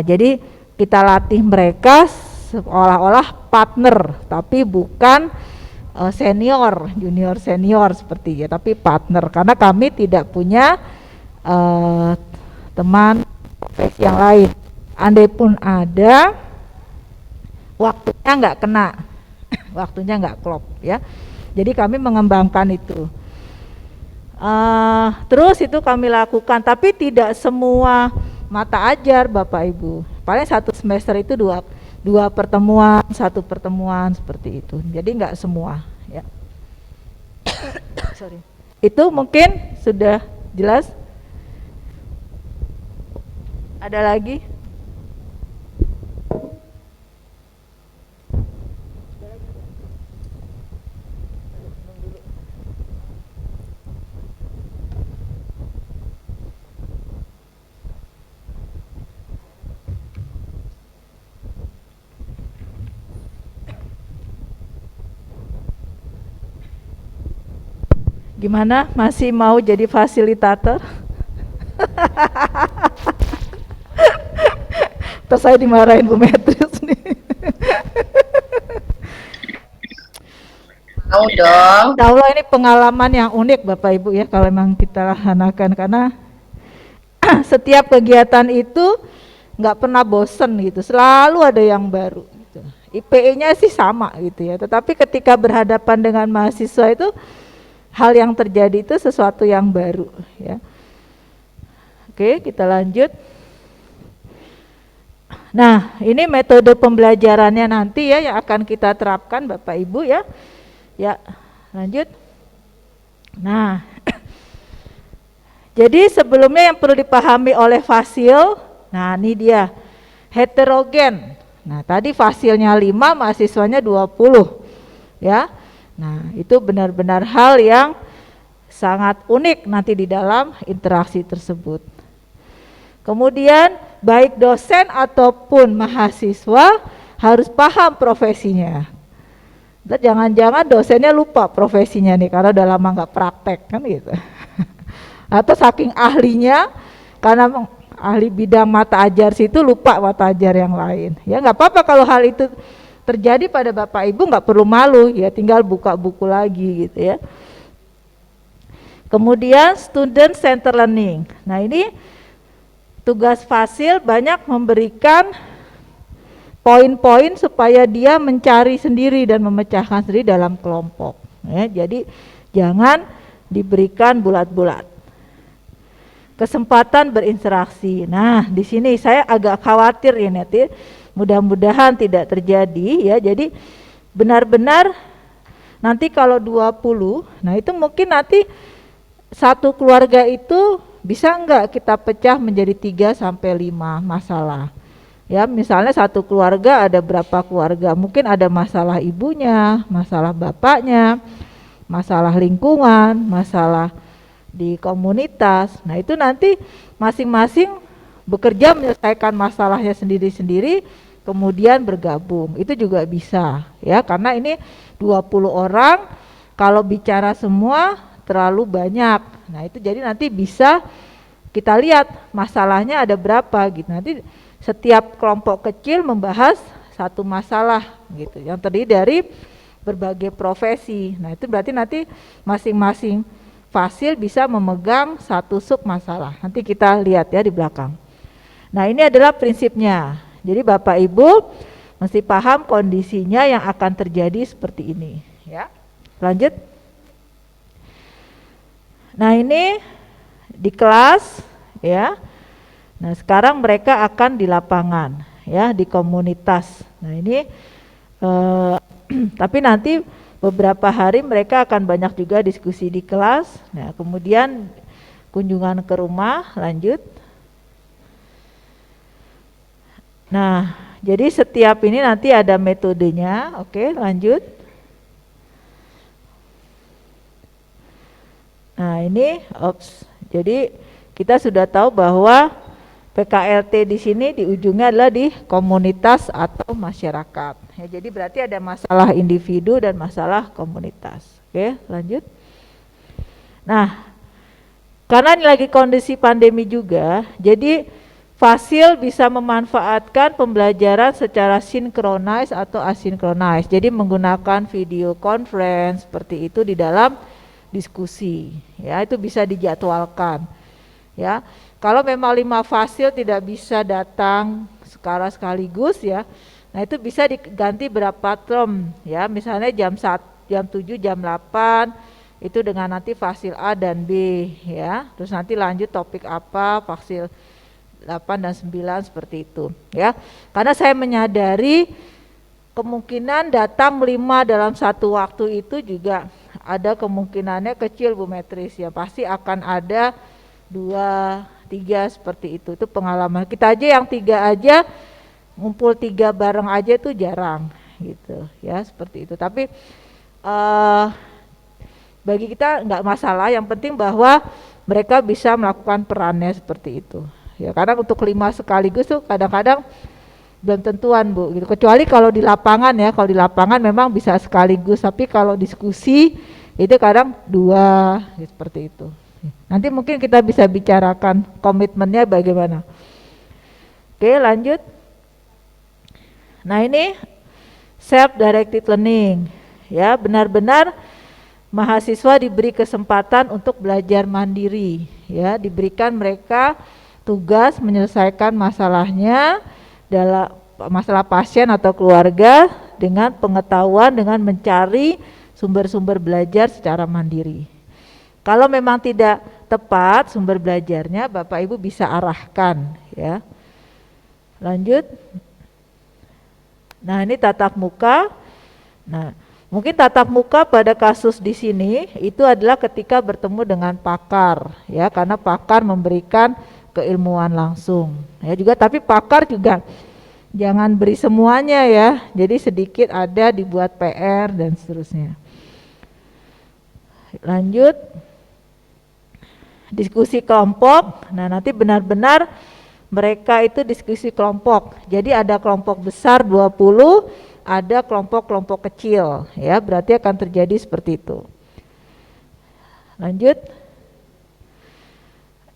Speaker 3: Jadi kita latih mereka seolah-olah partner tapi bukan senior, junior senior seperti ya, tapi partner karena kami tidak punya teman profesi yang lain. Andai pun ada, waktunya nggak kena, waktunya nggak klop ya. Jadi kami mengembangkan itu. Terus itu kami lakukan, tapi tidak semua mata ajar Bapak Ibu. Paling satu semester itu dua pertemuan, satu pertemuan seperti itu. Jadi nggak semua ya. Sorry. Itu mungkin sudah jelas. Ada lagi? Gimana? Masih mau jadi fasilitator? Terus saya dimarahin Bu Metris nih.
Speaker 7: Mau dong.
Speaker 3: Insya Allah ini pengalaman yang unik Bapak Ibu ya kalau memang kita laksanakan, karena setiap kegiatan itu nggak pernah bosen gitu, selalu ada yang baru gitu. IPE-nya sih sama gitu ya, tetapi ketika berhadapan dengan mahasiswa itu hal yang terjadi itu sesuatu yang baru ya. Oke, kita lanjut. Nah, ini metode pembelajarannya nanti ya yang akan kita terapkan Bapak Ibu ya. Ya, lanjut. Nah, jadi sebelumnya yang perlu dipahami oleh fasil, nah ini dia, heterogen. Nah, tadi fasilnya 5, mahasiswanya 20 ya. Nah, itu benar-benar hal yang sangat unik nanti di dalam interaksi tersebut. Kemudian baik dosen ataupun mahasiswa harus paham profesinya. Dan jangan-jangan dosennya lupa profesinya nih karena udah lama nggak praktek kan gitu. Atau saking ahlinya karena ahli bidang mata ajar situ lupa mata ajar yang lain. Ya nggak apa-apa kalau hal itu terjadi pada Bapak Ibu, nggak perlu malu ya, tinggal buka buku lagi gitu ya. Kemudian student center learning. Nah, ini tugas fasil banyak memberikan poin-poin supaya dia mencari sendiri dan memecahkan sendiri dalam kelompok. Ya, jadi jangan diberikan bulat-bulat. Kesempatan berinteraksi. Nah, di sini saya agak khawatir ya nanti, mudah-mudahan tidak terjadi ya. Jadi benar-benar nanti kalau 20, nah itu mungkin nanti satu keluarga itu bisa enggak kita pecah menjadi 3 sampai 5 masalah. Ya, misalnya satu keluarga ada berapa keluarga, mungkin ada masalah ibunya, masalah bapaknya, masalah lingkungan, masalah di komunitas. Nah, itu nanti masing-masing bekerja menyelesaikan masalahnya sendiri-sendiri, kemudian bergabung. Itu juga bisa ya, karena ini 20 orang, kalau bicara semua terlalu banyak. Nah, itu jadi nanti bisa kita lihat masalahnya ada berapa gitu. Nanti setiap kelompok kecil membahas satu masalah gitu, yang terdiri dari berbagai profesi. Nah, itu berarti nanti masing-masing fasil bisa memegang satu sub masalah. Nanti kita lihat ya di belakang. Nah, ini adalah prinsipnya. Jadi Bapak Ibu mesti paham kondisinya yang akan terjadi seperti ini ya. Lanjut. Nah, ini di kelas ya. Nah, sekarang mereka akan di lapangan ya, di komunitas. Nah, ini tapi nanti beberapa hari mereka akan banyak juga diskusi di kelas. Nah, kemudian kunjungan ke rumah. Lanjut. Nah, jadi setiap ini nanti ada metodenya. Oke, lanjut. Nah, ini jadi kita sudah tahu bahwa PKLT di sini di ujungnya adalah di komunitas atau masyarakat. Ya, jadi berarti ada masalah individu dan masalah komunitas. Oke, lanjut. Nah, karena ini lagi kondisi pandemi juga, jadi fasil bisa memanfaatkan pembelajaran secara sinkronis atau asinkronis. Jadi menggunakan video conference seperti itu di dalam diskusi. Ya, itu bisa dijadwalkan. Ya, kalau memang 5 fasil tidak bisa datang secara sekaligus ya, nah itu bisa diganti berapa term ya, misalnya jam 7, jam 8 itu dengan nanti fasil A dan B ya, terus nanti lanjut topik apa, fasil 8 dan 9 seperti itu ya. Karena saya menyadari kemungkinan datang 5 dalam satu waktu itu juga ada kemungkinannya kecil Bu Metris ya, pasti akan ada 2, 3 seperti itu pengalaman kita aja, yang 3 aja ngumpul 3 bareng aja itu jarang gitu ya, seperti itu. Tapi bagi kita nggak masalah, yang penting bahwa mereka bisa melakukan perannya seperti itu ya, karena untuk 5 sekaligus tuh kadang-kadang belum tentuan Bu gitu, kecuali kalau di lapangan ya, kalau di lapangan memang bisa sekaligus, tapi kalau diskusi itu kadang 2 seperti itu. Nanti mungkin kita bisa bicarakan komitmennya bagaimana. Oke, lanjut. Nah, ini self directed learning ya, benar-benar mahasiswa diberi kesempatan untuk belajar mandiri ya, diberikan mereka tugas menyelesaikan masalahnya dalam masalah pasien atau keluarga dengan pengetahuan, dengan mencari sumber-sumber belajar secara mandiri. Kalau memang tidak tepat sumber belajarnya, Bapak Ibu bisa arahkan ya. Lanjut. Nah, ini tatap muka. Nah, mungkin tatap muka pada kasus di sini itu adalah ketika bertemu dengan pakar ya, karena pakar memberikan keilmuan langsung. Ya juga, tapi pakar juga jangan beri semuanya ya. Jadi sedikit ada dibuat PR dan seterusnya. Lanjut. Diskusi kelompok. Nah, nanti benar-benar mereka itu diskusi kelompok. Jadi ada kelompok besar 20, ada kelompok-kelompok kecil ya, berarti akan terjadi seperti itu. Lanjut.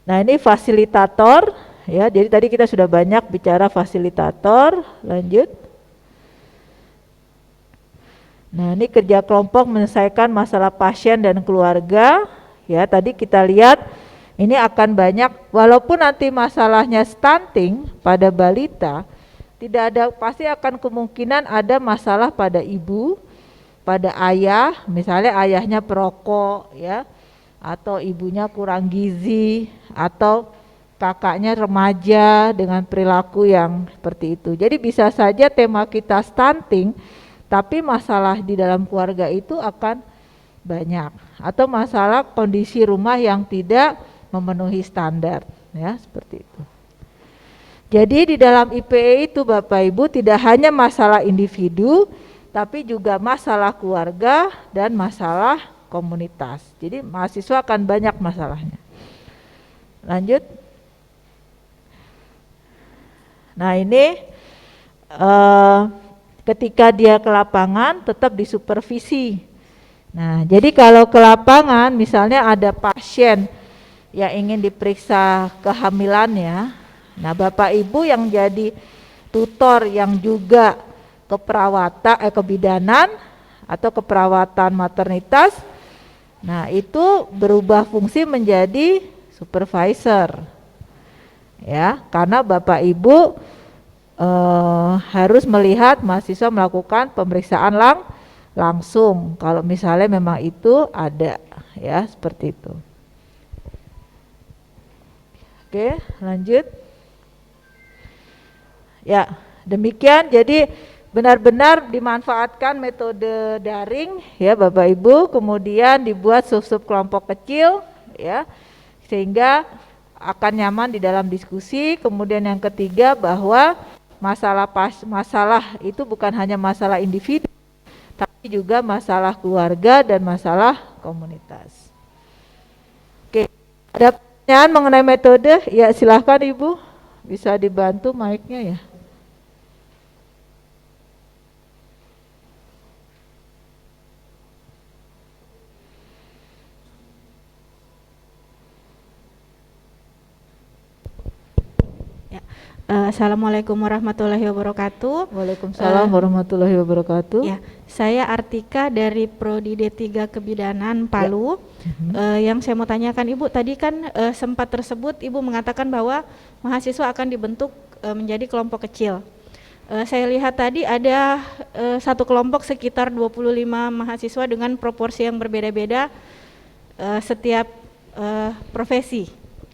Speaker 3: Nah, ini fasilitator ya. Jadi tadi kita sudah banyak bicara fasilitator. Lanjut. Nah, ini kerja kelompok menyelesaikan masalah pasien dan keluarga ya. Tadi kita lihat ini akan banyak, walaupun nanti masalahnya stunting pada balita, tidak ada, pasti akan kemungkinan ada masalah pada ibu, pada ayah, misalnya ayahnya perokok ya, atau ibunya kurang gizi, atau kakaknya remaja dengan perilaku yang seperti itu. Jadi bisa saja tema kita stunting, tapi masalah di dalam keluarga itu akan banyak, atau masalah kondisi rumah yang tidak memenuhi standar ya, seperti itu. Jadi di dalam IPE itu Bapak Ibu tidak hanya masalah individu, tapi juga masalah keluarga dan masalah komunitas. Jadi mahasiswa akan banyak masalahnya. Lanjut. Nah ini ketika dia ke lapangan tetap disupervisi. Nah jadi kalau ke lapangan misalnya ada pasien yang ingin diperiksa kehamilannya, nah Bapak Ibu yang jadi tutor yang juga keperawatan, kebidanan atau keperawatan maternitas, nah itu berubah fungsi menjadi supervisor ya, karena Bapak Ibu harus melihat mahasiswa melakukan pemeriksaan langsung kalau misalnya memang itu ada ya, seperti itu. Oke, lanjut. Ya, demikian jadi benar-benar dimanfaatkan metode daring ya Bapak Ibu, kemudian dibuat sub-sub kelompok kecil ya, sehingga akan nyaman di dalam diskusi. Kemudian yang ketiga bahwa masalah itu bukan hanya masalah individu, tapi juga masalah keluarga dan masalah komunitas. Oke, ada pertanyaan mengenai metode? Ya silahkan Ibu, bisa dibantu mic-nya ya.
Speaker 12: Assalamualaikum warahmatullahi wabarakatuh.
Speaker 3: Waalaikumsalam warahmatullahi wabarakatuh.
Speaker 12: Ya, saya Artika dari Prodi D3 Kebidanan Palu. Yang saya mau tanyakan Ibu, tadi kan sempat tersebut Ibu mengatakan bahwa mahasiswa akan dibentuk menjadi kelompok kecil. Saya lihat tadi ada satu kelompok sekitar 25 mahasiswa dengan proporsi yang berbeda-beda setiap profesi,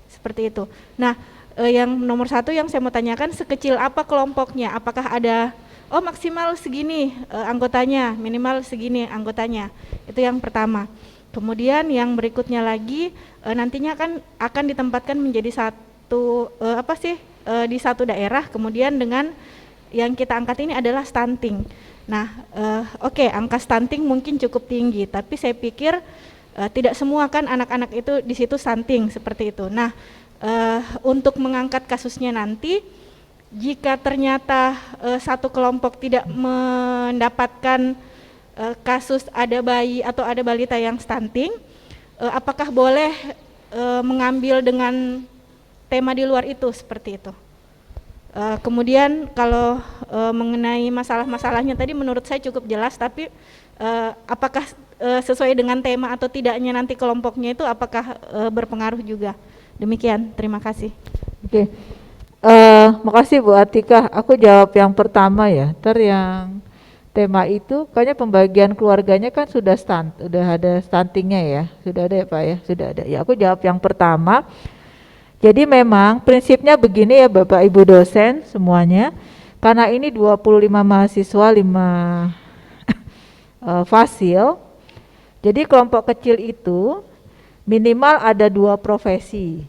Speaker 12: seperti itu. Nah, yang nomor satu yang saya mau tanyakan, sekecil apa kelompoknya? Apakah ada maksimal segini anggotanya, minimal segini anggotanya? Itu yang pertama. Kemudian yang berikutnya lagi, nantinya akan ditempatkan menjadi satu di satu daerah. Kemudian dengan yang kita angkat ini adalah stunting. Nah, angka stunting mungkin cukup tinggi, tapi saya pikir tidak semua kan anak-anak itu di situ stunting seperti itu. Nah, untuk mengangkat kasusnya nanti, jika ternyata satu kelompok tidak mendapatkan kasus ada bayi atau ada balita yang stunting, apakah boleh mengambil dengan tema di luar itu, seperti itu. Kemudian kalau mengenai masalah-masalahnya tadi menurut saya cukup jelas, tapi apakah sesuai dengan tema atau tidaknya nanti kelompoknya itu apakah berpengaruh juga? Demikian, terima kasih.
Speaker 3: Oke, makasih Bu Atika. Aku jawab yang pertama ya. Yang tema itu kayaknya pembagian keluarganya kan sudah ada stuntingnya ya, sudah ada ya Pak ya, sudah ada. Ya aku jawab yang pertama. Jadi memang prinsipnya begini ya Bapak Ibu dosen semuanya, karena ini 25 mahasiswa 5 fasil. Jadi kelompok kecil itu minimal ada 2 profesi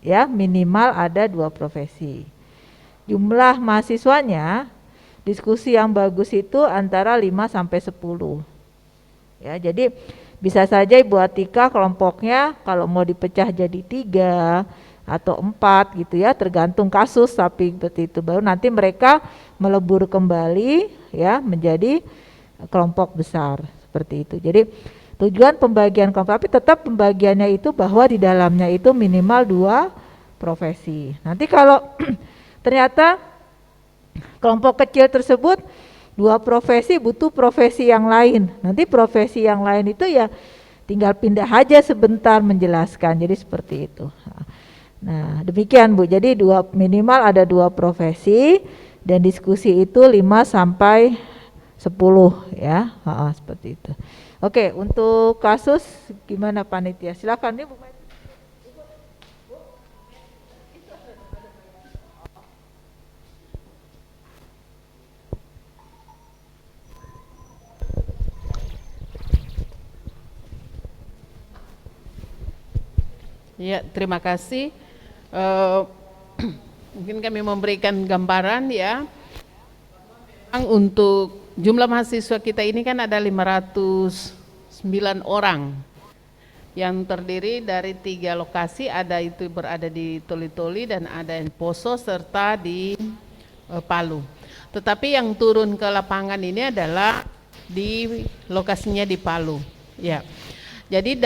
Speaker 3: ya, minimal ada 2 profesi. Jumlah mahasiswanya diskusi yang bagus itu antara 5 sampai 10 ya, jadi bisa saja Ibu Atika kelompoknya kalau mau dipecah jadi 3 atau 4 gitu ya, tergantung kasus, tapi seperti itu baru nanti mereka melebur kembali ya menjadi kelompok besar seperti itu. Jadi tujuan pembagian kelompok, tapi tetap pembagiannya itu bahwa di dalamnya itu minimal 2 profesi. Nanti kalau ternyata kelompok kecil tersebut 2 profesi butuh profesi yang lain, nanti profesi yang lain itu ya tinggal pindah aja sebentar menjelaskan, jadi seperti itu. Nah demikian Bu, jadi minimal ada 2 profesi dan diskusi itu 5 sampai 10 ya, seperti itu. Oke, untuk kasus gimana panitia? Silakan nih Bu.
Speaker 13: Ya, terima kasih. Mungkin kami memberikan gambaran ya. Untuk jumlah mahasiswa kita ini kan ada 509 orang yang terdiri dari 3 lokasi, ada itu berada di Toli-Toli dan ada di Poso serta di Palu. Tetapi yang turun ke lapangan ini adalah di lokasinya di Palu. Ya. Jadi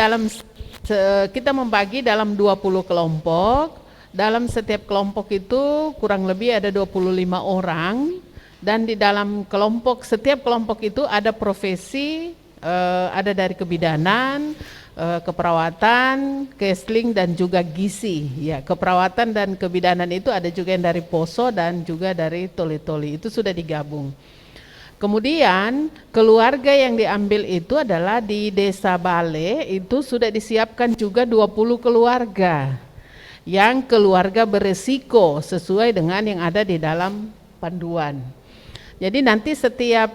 Speaker 13: kita membagi dalam 20 kelompok. Dalam setiap kelompok itu kurang lebih ada 25 orang, dan di dalam setiap kelompok itu ada profesi, ada dari kebidanan, keperawatan, counseling dan juga gizi. Ya, keperawatan dan kebidanan itu ada juga yang dari Poso dan juga dari Toli-Toli, itu sudah digabung. Kemudian keluarga yang diambil itu adalah di Desa Bale, itu sudah disiapkan juga 20 keluarga. Yang keluarga beresiko sesuai dengan yang ada di dalam panduan. Jadi nanti setiap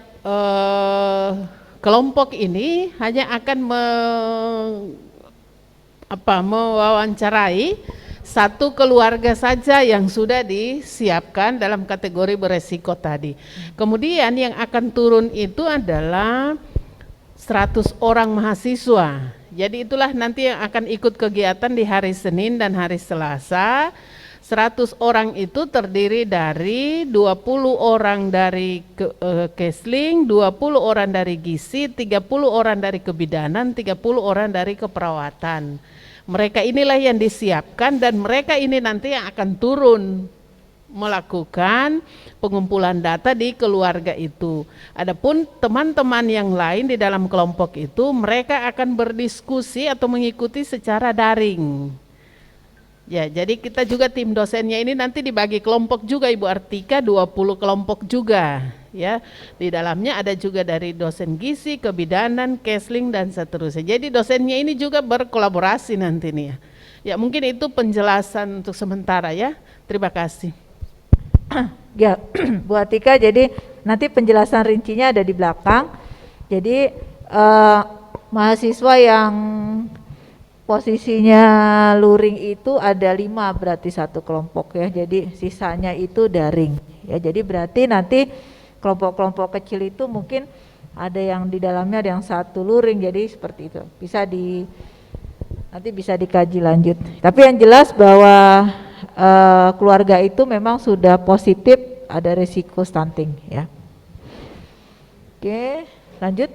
Speaker 13: kelompok ini hanya akan mewawancarai satu keluarga saja yang sudah disiapkan dalam kategori beresiko tadi. Kemudian yang akan turun itu adalah 100 orang mahasiswa. Jadi itulah nanti yang akan ikut kegiatan di hari Senin dan hari Selasa. 100 orang itu terdiri dari 20 orang dari counseling, 20 orang dari gizi, 30 orang dari kebidanan, 30 orang dari keperawatan. Mereka inilah yang disiapkan dan mereka ini nanti yang akan turun melakukan pengumpulan data di keluarga itu. Adapun teman-teman yang lain di dalam kelompok itu mereka akan berdiskusi atau mengikuti secara daring. Ya, jadi kita juga tim dosennya ini nanti dibagi kelompok juga Ibu Artika, 20 kelompok juga. Ya, di dalamnya ada juga dari dosen gizi, kebidanan, counseling dan seterusnya. Jadi dosennya ini juga berkolaborasi nanti nih ya. Ya, mungkin itu penjelasan untuk sementara ya. Terima kasih.
Speaker 3: Ya, Bu Atika, jadi nanti penjelasan rincinya ada di belakang. Jadi mahasiswa yang posisinya luring itu ada 5 berarti satu kelompok ya. Jadi sisanya itu daring. Ya, jadi berarti nanti kelompok-kelompok kecil itu mungkin ada yang di dalamnya ada yang satu luring, jadi seperti itu. Nanti bisa dikaji lanjut. Tapi yang jelas bahwa keluarga itu memang sudah positif ada risiko stunting ya. Oke, lanjut.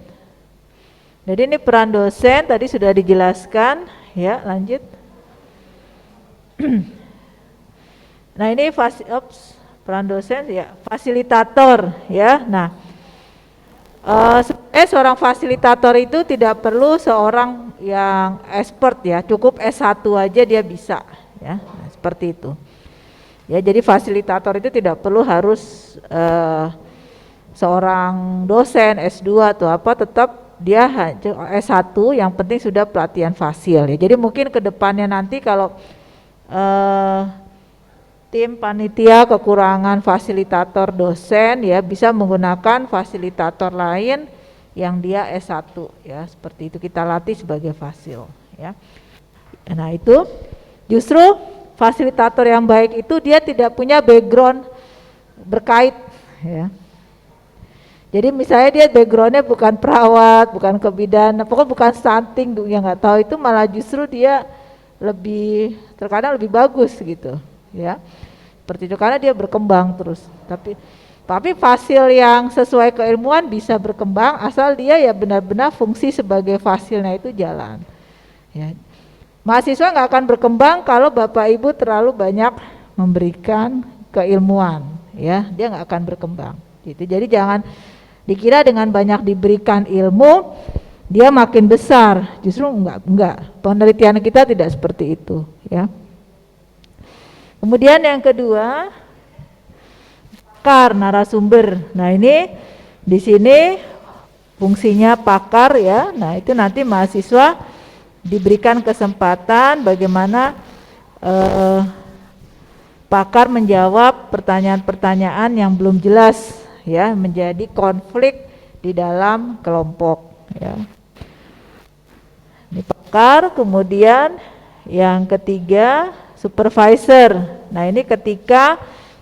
Speaker 3: Jadi ini peran dosen tadi sudah dijelaskan ya, lanjut. Nah, ini peran dosen ya, fasilitator ya. Nah, seorang fasilitator itu tidak perlu seorang yang expert ya, cukup S1 aja dia bisa ya. Nah, seperti itu. Ya, jadi fasilitator itu tidak perlu harus seorang dosen S2 atau apa, tetap dia S1 yang penting sudah pelatihan fasil ya. Jadi mungkin ke depannya nanti kalau tim panitia kekurangan fasilitator dosen ya, bisa menggunakan fasilitator lain yang dia S1 ya, seperti itu kita latih sebagai fasil ya. Nah, itu justru fasilitator yang baik itu dia tidak punya background berkait ya. Jadi misalnya dia backgroundnya bukan perawat, bukan kebidanan, pokoknya bukan stunting, ya nggak tahu, itu malah justru dia terkadang lebih bagus gitu ya, seperti itu, karena dia berkembang terus. Tapi fasil yang sesuai keilmuan bisa berkembang asal dia ya benar-benar fungsi sebagai fasilnya itu jalan ya. Mahasiswa nggak akan berkembang kalau Bapak Ibu terlalu banyak memberikan keilmuan ya, dia nggak akan berkembang gitu. Jadi jangan dikira dengan banyak diberikan ilmu dia makin besar, justru enggak. Penelitian kita tidak seperti itu ya. Kemudian yang kedua, pakar narasumber. Nah, ini di sini fungsinya pakar ya. Nah, itu nanti mahasiswa diberikan kesempatan bagaimana pakar menjawab pertanyaan-pertanyaan yang belum jelas ya, menjadi konflik di dalam kelompok ya. Ini pakar. Kemudian yang ketiga supervisor. Nah, ini ketika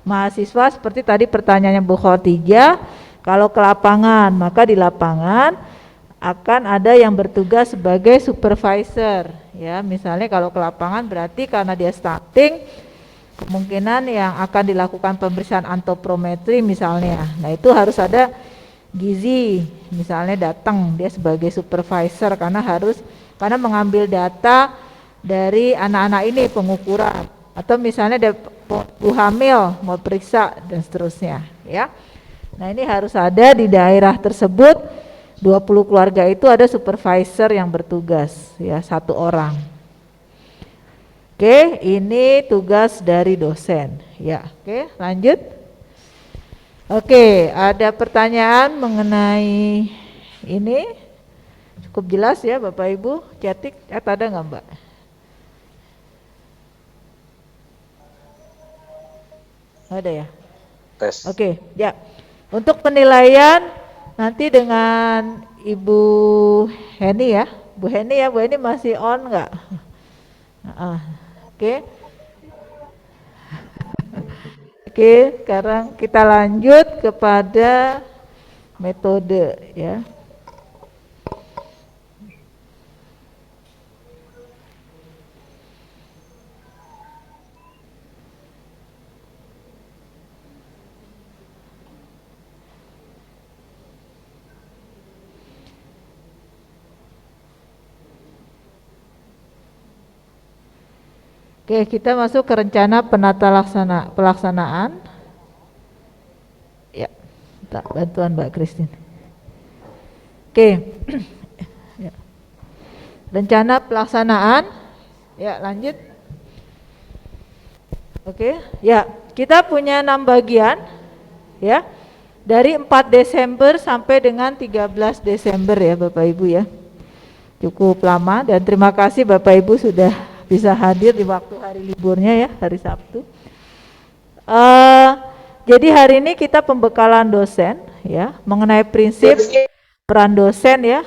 Speaker 3: mahasiswa seperti tadi pertanyaannya Bu Khotidia, kalau ke lapangan maka di lapangan akan ada yang bertugas sebagai supervisor ya. Misalnya kalau ke lapangan berarti karena dia stunting, kemungkinan yang akan dilakukan pemeriksaan antropometri misalnya. Nah, itu harus ada gizi misalnya datang dia sebagai supervisor karena mengambil data dari anak-anak ini pengukuran, atau misalnya ada ibu hamil mau periksa dan seterusnya ya. Nah, ini harus ada di daerah tersebut 20 keluarga itu ada supervisor yang bertugas ya, 1 orang. Oke, ini tugas dari dosen ya. Oke, lanjut. Oke, ada pertanyaan mengenai ini? Cukup jelas ya Bapak Ibu, Cetik, ada nggak Mbak? Ada ya?
Speaker 14: Tes.
Speaker 3: Oke, ya. Untuk penilaian nanti dengan Ibu Heni ya. Bu Heni ya, Bu Heni masih on nggak? Oke. Oke, sekarang kita lanjut kepada metode ya. Oke, kita masuk ke rencana pelaksanaan. Ya, minta bantuan Mbak Christine. Oke, ya. Rencana pelaksanaan. Ya, lanjut. Oke, ya, kita punya 6 bagian. Ya, dari 4 Desember sampai dengan 13 Desember ya Bapak Ibu ya. Cukup lama dan terima kasih Bapak Ibu sudah bisa hadir di waktu hari liburnya ya, hari Sabtu. Jadi hari ini kita pembekalan dosen ya, mengenai prinsip peran dosen ya,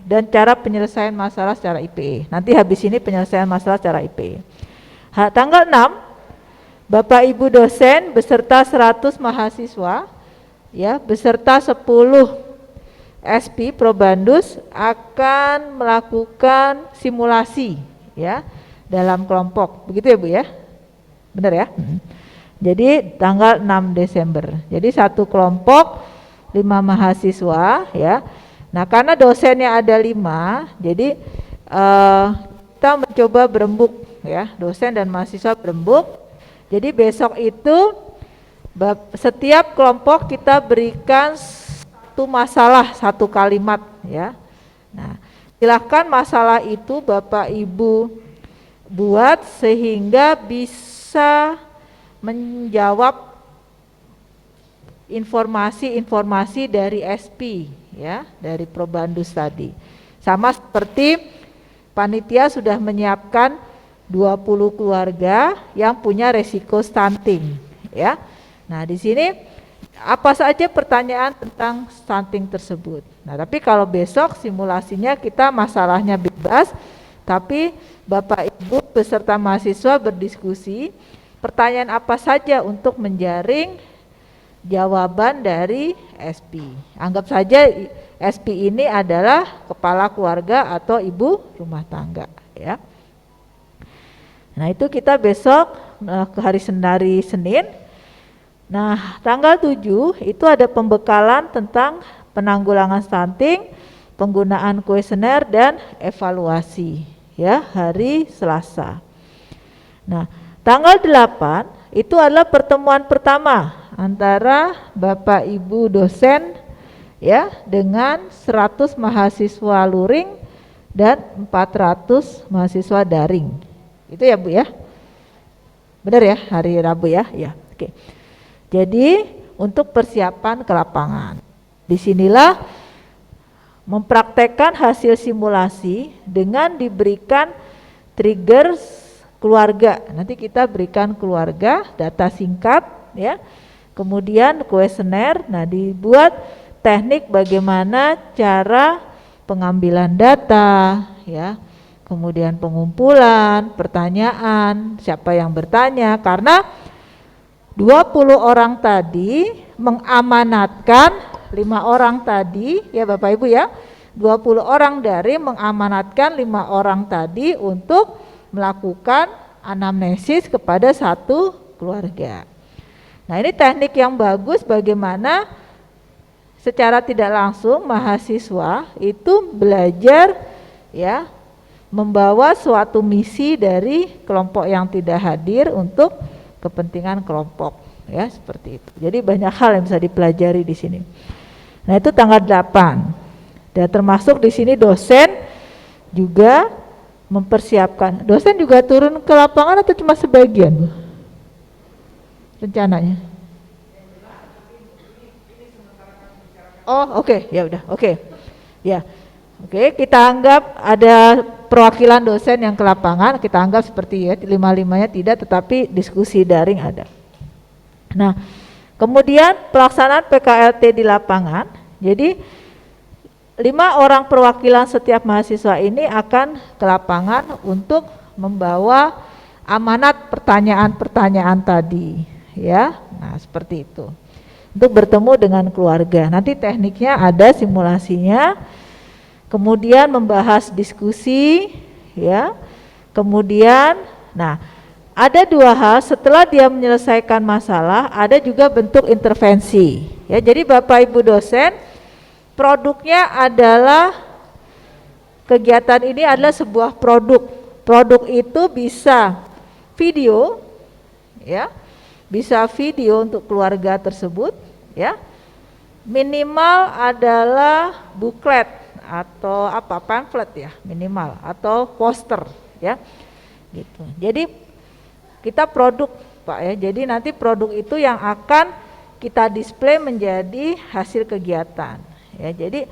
Speaker 3: dan cara penyelesaian masalah secara IPE. Nanti habis ini penyelesaian masalah secara IPE. Tanggal 6, Bapak Ibu dosen beserta 100 mahasiswa ya, beserta 10 SP Probandus akan melakukan simulasi ya dalam kelompok, begitu ya Bu ya? Benar ya? Jadi tanggal 6 Desember. Jadi satu kelompok 5 mahasiswa ya. Nah, karena dosennya ada 5, jadi kita mencoba berembuk ya, dosen dan mahasiswa berembuk. Jadi besok itu setiap kelompok kita berikan satu masalah, satu kalimat ya. Nah, silakan masalah itu Bapak Ibu buat sehingga bisa menjawab informasi-informasi dari SP ya, dari Probandus tadi. Sama seperti panitia sudah menyiapkan 20 keluarga yang punya resiko stunting ya. Nah, di sini apa saja pertanyaan tentang stunting tersebut. Nah, tapi kalau besok simulasinya kita masalahnya bebas, tapi Bapak Ibu beserta mahasiswa berdiskusi pertanyaan apa saja untuk menjaring jawaban dari SP. Anggap saja SP ini adalah kepala keluarga atau ibu rumah tangga ya. Nah, itu kita besok ke hari Senin. Nah, tanggal 7 itu ada pembekalan tentang penanggulangan stunting, penggunaan kuesioner dan evaluasi ya, hari Selasa. Nah, tanggal 8 itu adalah pertemuan pertama antara Bapak Ibu dosen ya dengan 100 mahasiswa luring dan 400 mahasiswa daring. Itu ya Bu ya? Benar ya, hari Rabu ya? Ya, oke. Jadi untuk persiapan ke lapangan. Disinilah mempraktekkan hasil simulasi dengan diberikan trigger keluarga. Nanti kita berikan keluarga data singkat ya. Kemudian kuesioner, nah dibuat teknik bagaimana cara pengambilan data ya. Kemudian pengumpulan, pertanyaan, siapa yang bertanya, karena 20 orang tadi mengamanatkan 5 orang tadi ya Bapak Ibu ya, 20 orang dari mengamanatkan 5 orang tadi untuk melakukan anamnesis kepada satu keluarga. Nah ini teknik yang bagus bagaimana secara tidak langsung mahasiswa itu belajar ya, membawa suatu misi dari kelompok yang tidak hadir untuk kepentingan kelompok ya, seperti itu. Jadi banyak hal yang bisa dipelajari di sini. Nah, itu tanggal 8. Dan termasuk di sini dosen juga mempersiapkan. Dosen juga turun ke lapangan atau cuma sebagian, Bu? Rencananya. Oh, oke, ya udah, oke. Ya. Oke, kita anggap ada perwakilan dosen yang ke lapangan, kita anggap seperti ya, 5-5-nya tidak, tetapi diskusi daring ada. Nah, kemudian pelaksanaan PKLT di lapangan, jadi 5 orang perwakilan setiap mahasiswa ini akan ke lapangan untuk membawa amanat pertanyaan-pertanyaan tadi, ya. Nah, seperti itu. Untuk bertemu dengan keluarga. Nanti tekniknya ada simulasinya. Kemudian membahas diskusi ya. Kemudian nah, ada 2 hal setelah dia menyelesaikan masalah, ada juga bentuk intervensi. Ya, jadi Bapak Ibu dosen, produknya adalah kegiatan ini adalah sebuah produk. Produk itu bisa video ya. Bisa video untuk keluarga tersebut ya. Minimal adalah buklet atau apa, pamflet ya minimal, atau poster ya gitu. Jadi kita produk Pak ya, jadi nanti produk itu yang akan kita display menjadi hasil kegiatan ya. Jadi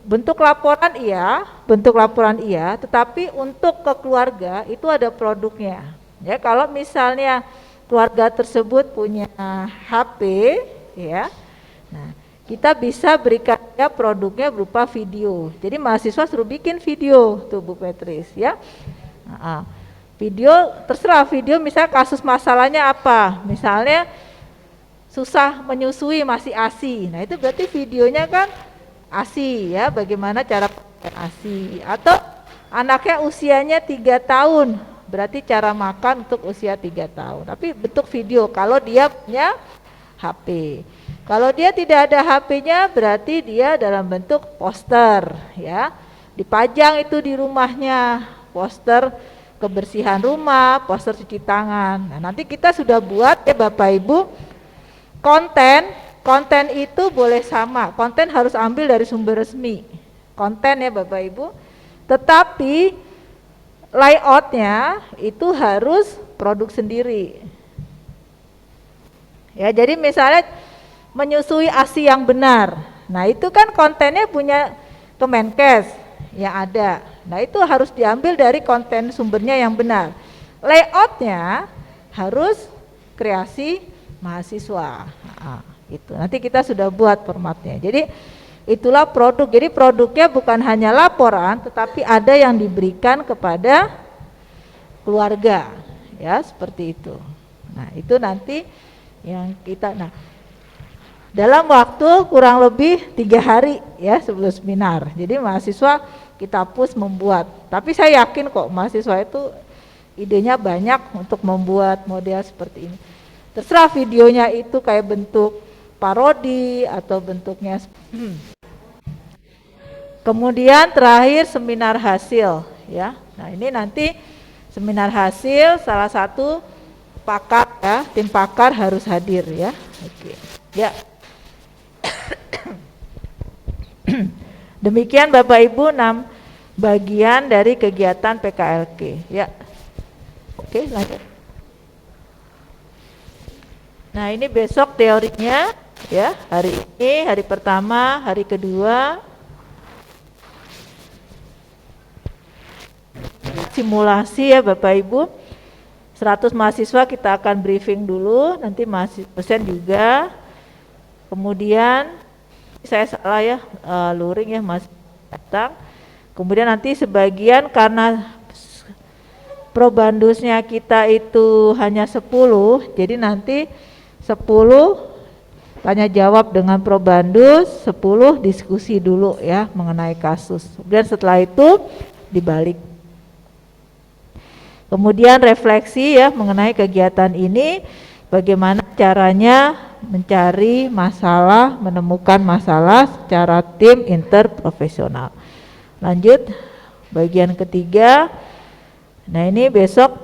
Speaker 3: bentuk laporan iya, tetapi untuk ke keluarga itu ada produknya ya. Kalau misalnya keluarga tersebut punya HP ya, nah kita bisa berikan ya produknya berupa video. Jadi mahasiswa suruh bikin video tuh Bu Petris ya. Video terserah, video misalnya kasus masalahnya apa, misalnya susah menyusui masih ASI. Nah itu berarti videonya kan ASI ya, bagaimana cara pakai ASI. Atau anaknya usianya 3 tahun, berarti cara makan untuk usia 3 tahun. Tapi bentuk video kalau dia punya HP. Kalau dia tidak ada HP-nya berarti dia dalam bentuk poster ya. Dipajang itu di rumahnya, poster kebersihan rumah, poster cuci tangan. Nah, nanti kita sudah buat ya Bapak Ibu konten itu boleh sama. Konten harus ambil dari sumber resmi. Konten ya Bapak Ibu. Tetapi layoutnya itu harus produk sendiri. Ya, jadi misalnya menyusui ASI yang benar. Nah, itu kan kontennya punya Kemenkes yang ada. Nah, itu harus diambil dari konten sumbernya yang benar. Layoutnya harus kreasi mahasiswa. Nah, itu. Nanti kita sudah buat formatnya. Jadi itulah produk. Jadi produknya bukan hanya laporan, tetapi ada yang diberikan kepada keluarga. Ya, seperti itu. Nah, itu nanti yang kita dalam waktu kurang lebih 3 hari ya sebelum seminar. Jadi mahasiswa kita push membuat. Tapi saya yakin kok mahasiswa itu idenya banyak untuk membuat model seperti ini. Terserah videonya itu kayak bentuk parodi atau bentuknya. Kemudian terakhir seminar hasil ya. Nah, ini nanti seminar hasil salah satu pakar ya, tim pakar harus hadir ya. Oke. Ya. Demikian Bapak Ibu 6 bagian dari kegiatan PKLK ya. Oke, lanjut. Nah, ini besok teorinya ya, hari ini hari pertama, hari kedua simulasi ya Bapak Ibu. 100 mahasiswa kita akan briefing dulu, nanti dosen juga. Kemudian saya salah ya, luring ya Mas datang. Kemudian nanti sebagian karena probandusnya kita itu hanya 10, jadi nanti 10 tanya jawab dengan probandus, 10 diskusi dulu ya mengenai kasus. Kemudian setelah itu dibalik. Kemudian refleksi ya mengenai kegiatan ini, bagaimana caranya mencari masalah, menemukan masalah secara tim interprofesional. Lanjut, bagian ketiga. Nah ini besok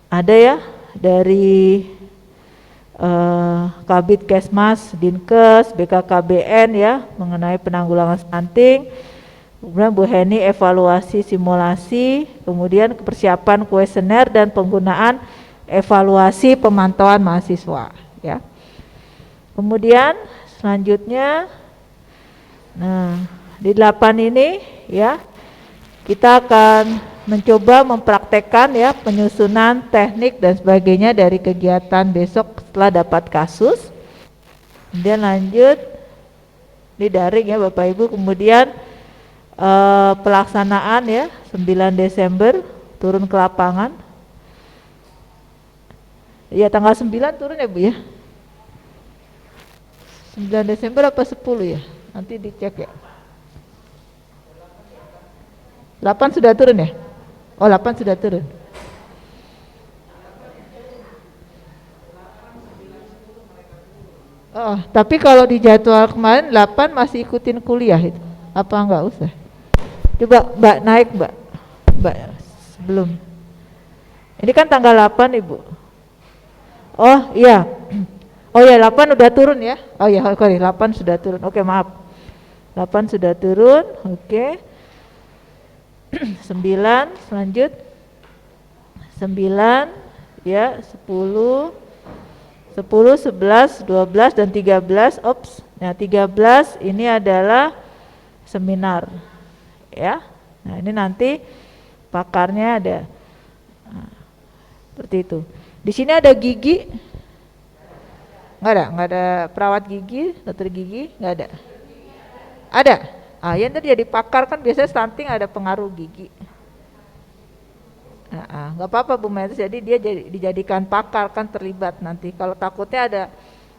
Speaker 3: ada ya dari Kabid Kesmas, Dinkes, BKKBN ya mengenai penanggulangan stunting. Kemudian Bu Heni evaluasi simulasi, kemudian persiapan kuesioner dan penggunaan evaluasi pemantauan mahasiswa ya. Kemudian selanjutnya, nah di 8 ini ya kita akan mencoba mempraktekkan ya penyusunan teknik dan sebagainya dari kegiatan besok setelah dapat kasus. Kemudian lanjut di daring ya Bapak Ibu. Kemudian pelaksanaan ya 9 Desember turun ke lapangan. Ya tanggal 9 turun ya Bu ya. 9 Desember apa 10 ya? Nanti dicek ya. 8 sudah turun ya? Oh 8 sudah turun. Oh, tapi kalau di jadwal kemarin 8 masih ikutin kuliah itu. Apa enggak usah? Coba Mbak naik Mbak sebelum. Ini kan tanggal 8 Ibu. Oh iya. Oh ya 8 udah turun ya. Oh ya oke 8 sudah turun. Oke maaf. 8 sudah turun. Oke. 9 lanjut. 9 ya 10 11, 12 dan 13. Ops. Nah 13 ini adalah seminar ya. Nah ini nanti pakarnya ada. Nah, seperti itu. Di sini ada gigi. Nggak ada perawat gigi, dokter gigi, nggak ada. Ada. Ah, yang tadi jadi pakar kan biasanya stunting ada pengaruh gigi. Nggak apa-apa Bu Metis, jadi dia dijadikan pakar kan terlibat nanti. Kalau takutnya ada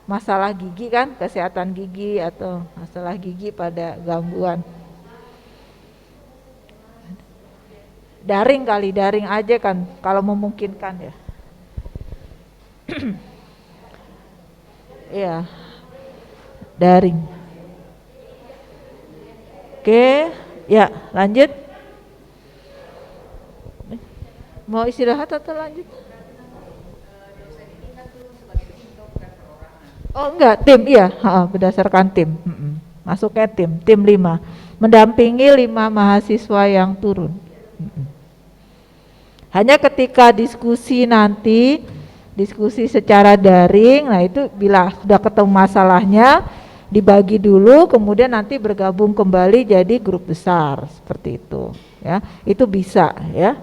Speaker 3: masalah gigi kan, kesehatan gigi atau masalah gigi pada gangguan. Daring aja kan kalau memungkinkan ya. Iya. Daring. Oke, ya lanjut. Mau istirahat atau lanjut? Oh enggak, tim iya, berdasarkan tim. Masuknya tim 5. Mendampingi 5 mahasiswa yang turun. Hanya ketika diskusi nanti, diskusi secara daring, nah itu bila sudah ketemu masalahnya dibagi dulu, kemudian nanti bergabung kembali jadi grup besar seperti itu ya. Itu bisa ya.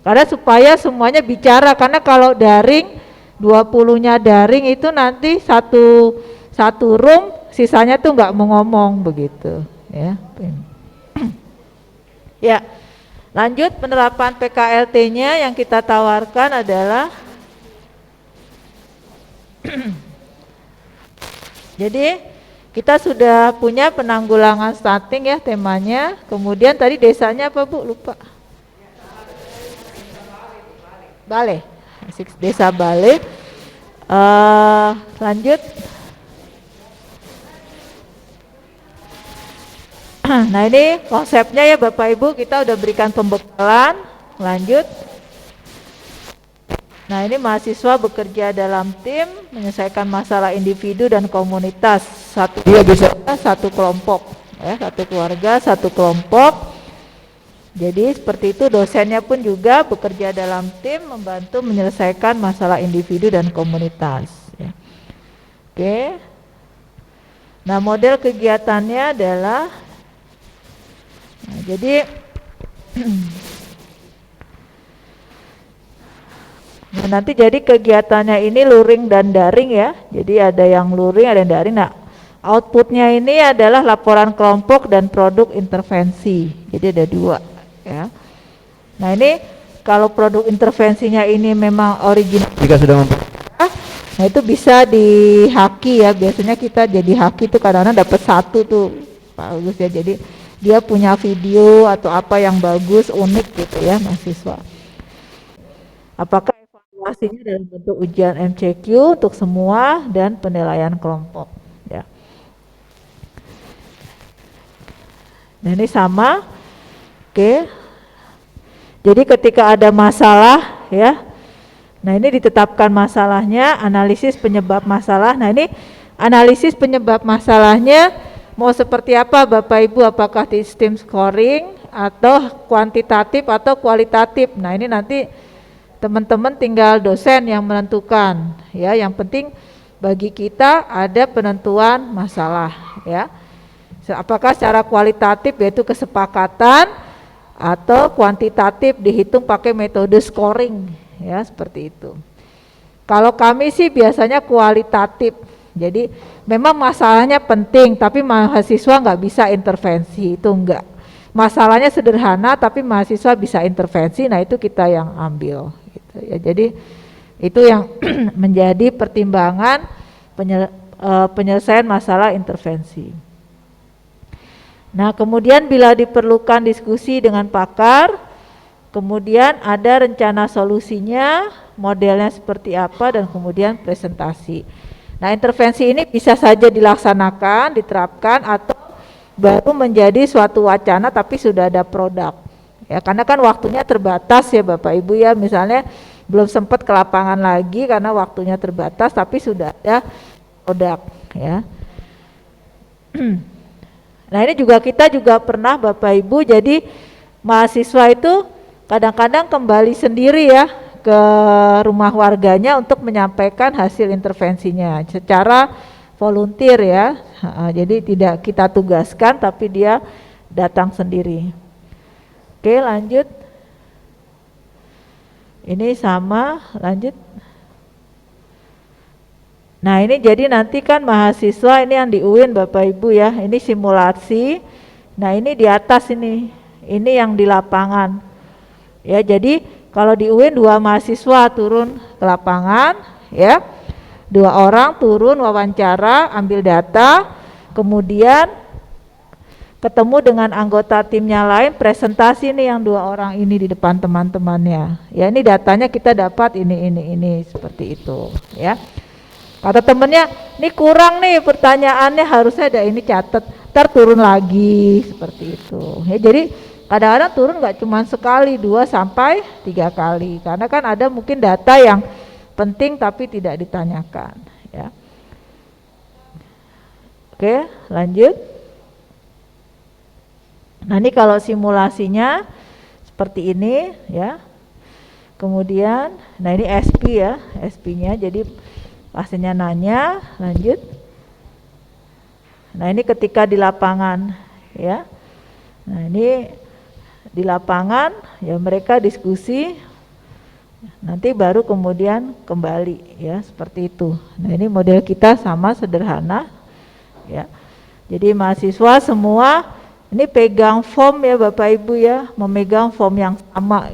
Speaker 3: Karena supaya semuanya bicara, karena kalau daring 20-nya daring itu nanti satu room, sisanya tuh nggak mau ngomong begitu ya. Ya. Lanjut, penerapan PKLT-nya yang kita tawarkan adalah jadi kita sudah punya penanggulangan stunting ya temanya. Kemudian tadi desanya apa Bu? Lupa. Bale. Desa Bale. Lanjut. Nah ini konsepnya ya Bapak Ibu, kita udah berikan pembekalan. Lanjut. Nah ini mahasiswa bekerja dalam tim, menyelesaikan masalah individu dan komunitas. Satu keluarga, satu kelompok ya, satu keluarga, satu kelompok. Jadi seperti itu, dosennya pun juga bekerja dalam tim membantu menyelesaikan masalah individu dan komunitas. Ya. Oke. Nah, model kegiatannya adalah, nah, jadi nah, nanti jadi kegiatannya ini luring dan daring ya. Jadi ada yang luring, ada yang daring. Nah, outputnya ini adalah laporan kelompok dan produk intervensi. Jadi ada dua ya. Nah, ini kalau produk intervensinya ini memang original,
Speaker 6: Jika sudah
Speaker 3: nah itu bisa dihaki ya. Biasanya kita jadi haki itu kadang-kadang dapat satu tuh bagus ya. Jadi dia punya video atau apa yang bagus, unik gitu ya mahasiswa. Apakah evaluasinya dalam bentuk ujian MCQ untuk semua dan penilaian kelompok ya. Nah, ini sama. Oke. Jadi ketika ada masalah ya. Nah, ini ditetapkan masalahnya, analisis penyebab masalah. Nah, ini analisis penyebab masalahnya mau seperti apa Bapak Ibu, apakah sistem scoring atau kuantitatif atau kualitatif. Nah, ini nanti teman-teman tinggal dosen yang menentukan ya. Yang penting bagi kita ada penentuan masalah ya. Apakah secara kualitatif yaitu kesepakatan atau kuantitatif dihitung pakai metode scoring ya, seperti itu. Kalau kami sih biasanya kualitatif. Jadi memang masalahnya penting tapi mahasiswa nggak bisa intervensi, itu enggak. Masalahnya sederhana tapi mahasiswa bisa intervensi, nah itu kita yang ambil gitu ya. Jadi itu yang menjadi pertimbangan penyelesaian masalah intervensi. Nah, kemudian bila diperlukan diskusi dengan pakar, kemudian ada rencana solusinya, modelnya seperti apa, dan kemudian presentasi. Nah, intervensi ini bisa saja dilaksanakan, diterapkan, atau baru menjadi suatu wacana tapi sudah ada produk. Ya, karena kan waktunya terbatas ya Bapak Ibu ya, misalnya belum sempat ke lapangan lagi karena waktunya terbatas tapi sudah ada produk ya. Nah, ini juga kita juga pernah Bapak Ibu, jadi mahasiswa itu kadang-kadang kembali sendiri ya ke rumah warganya untuk menyampaikan hasil intervensinya secara volunteer ya. Jadi tidak kita tugaskan tapi dia datang sendiri. Oke, lanjut. Ini sama, lanjut. Nah, ini jadi nanti kan mahasiswa ini yang di UIN Bapak Ibu ya, ini simulasi. Nah, ini di atas ini yang di lapangan. Ya, jadi kalau di UIN 2 mahasiswa turun ke lapangan ya. 2 orang turun wawancara, ambil data, kemudian ketemu dengan anggota timnya lain, presentasi nih yang 2 orang ini di depan teman-temannya. Ya, ini datanya kita dapat ini seperti itu ya. Kata temennya, ini kurang nih pertanyaannya, harusnya ada ini catat, ntar turun lagi seperti itu. Ya, jadi kadang-kadang turun nggak cuma sekali, 2 sampai 3 kali, karena kan ada mungkin data yang penting tapi tidak ditanyakan. Ya. Oke, lanjut. Nah, ini kalau simulasinya seperti ini ya. Kemudian, nah ini SP ya, SP-nya jadi pasiennya nanya, lanjut. Nah, ini ketika di lapangan ya. Nah, ini di lapangan ya mereka diskusi, nanti baru kemudian kembali ya, seperti itu. Nah, ini model kita sama, sederhana ya. Jadi mahasiswa semua ini pegang form ya Bapak Ibu ya, memegang form yang sama.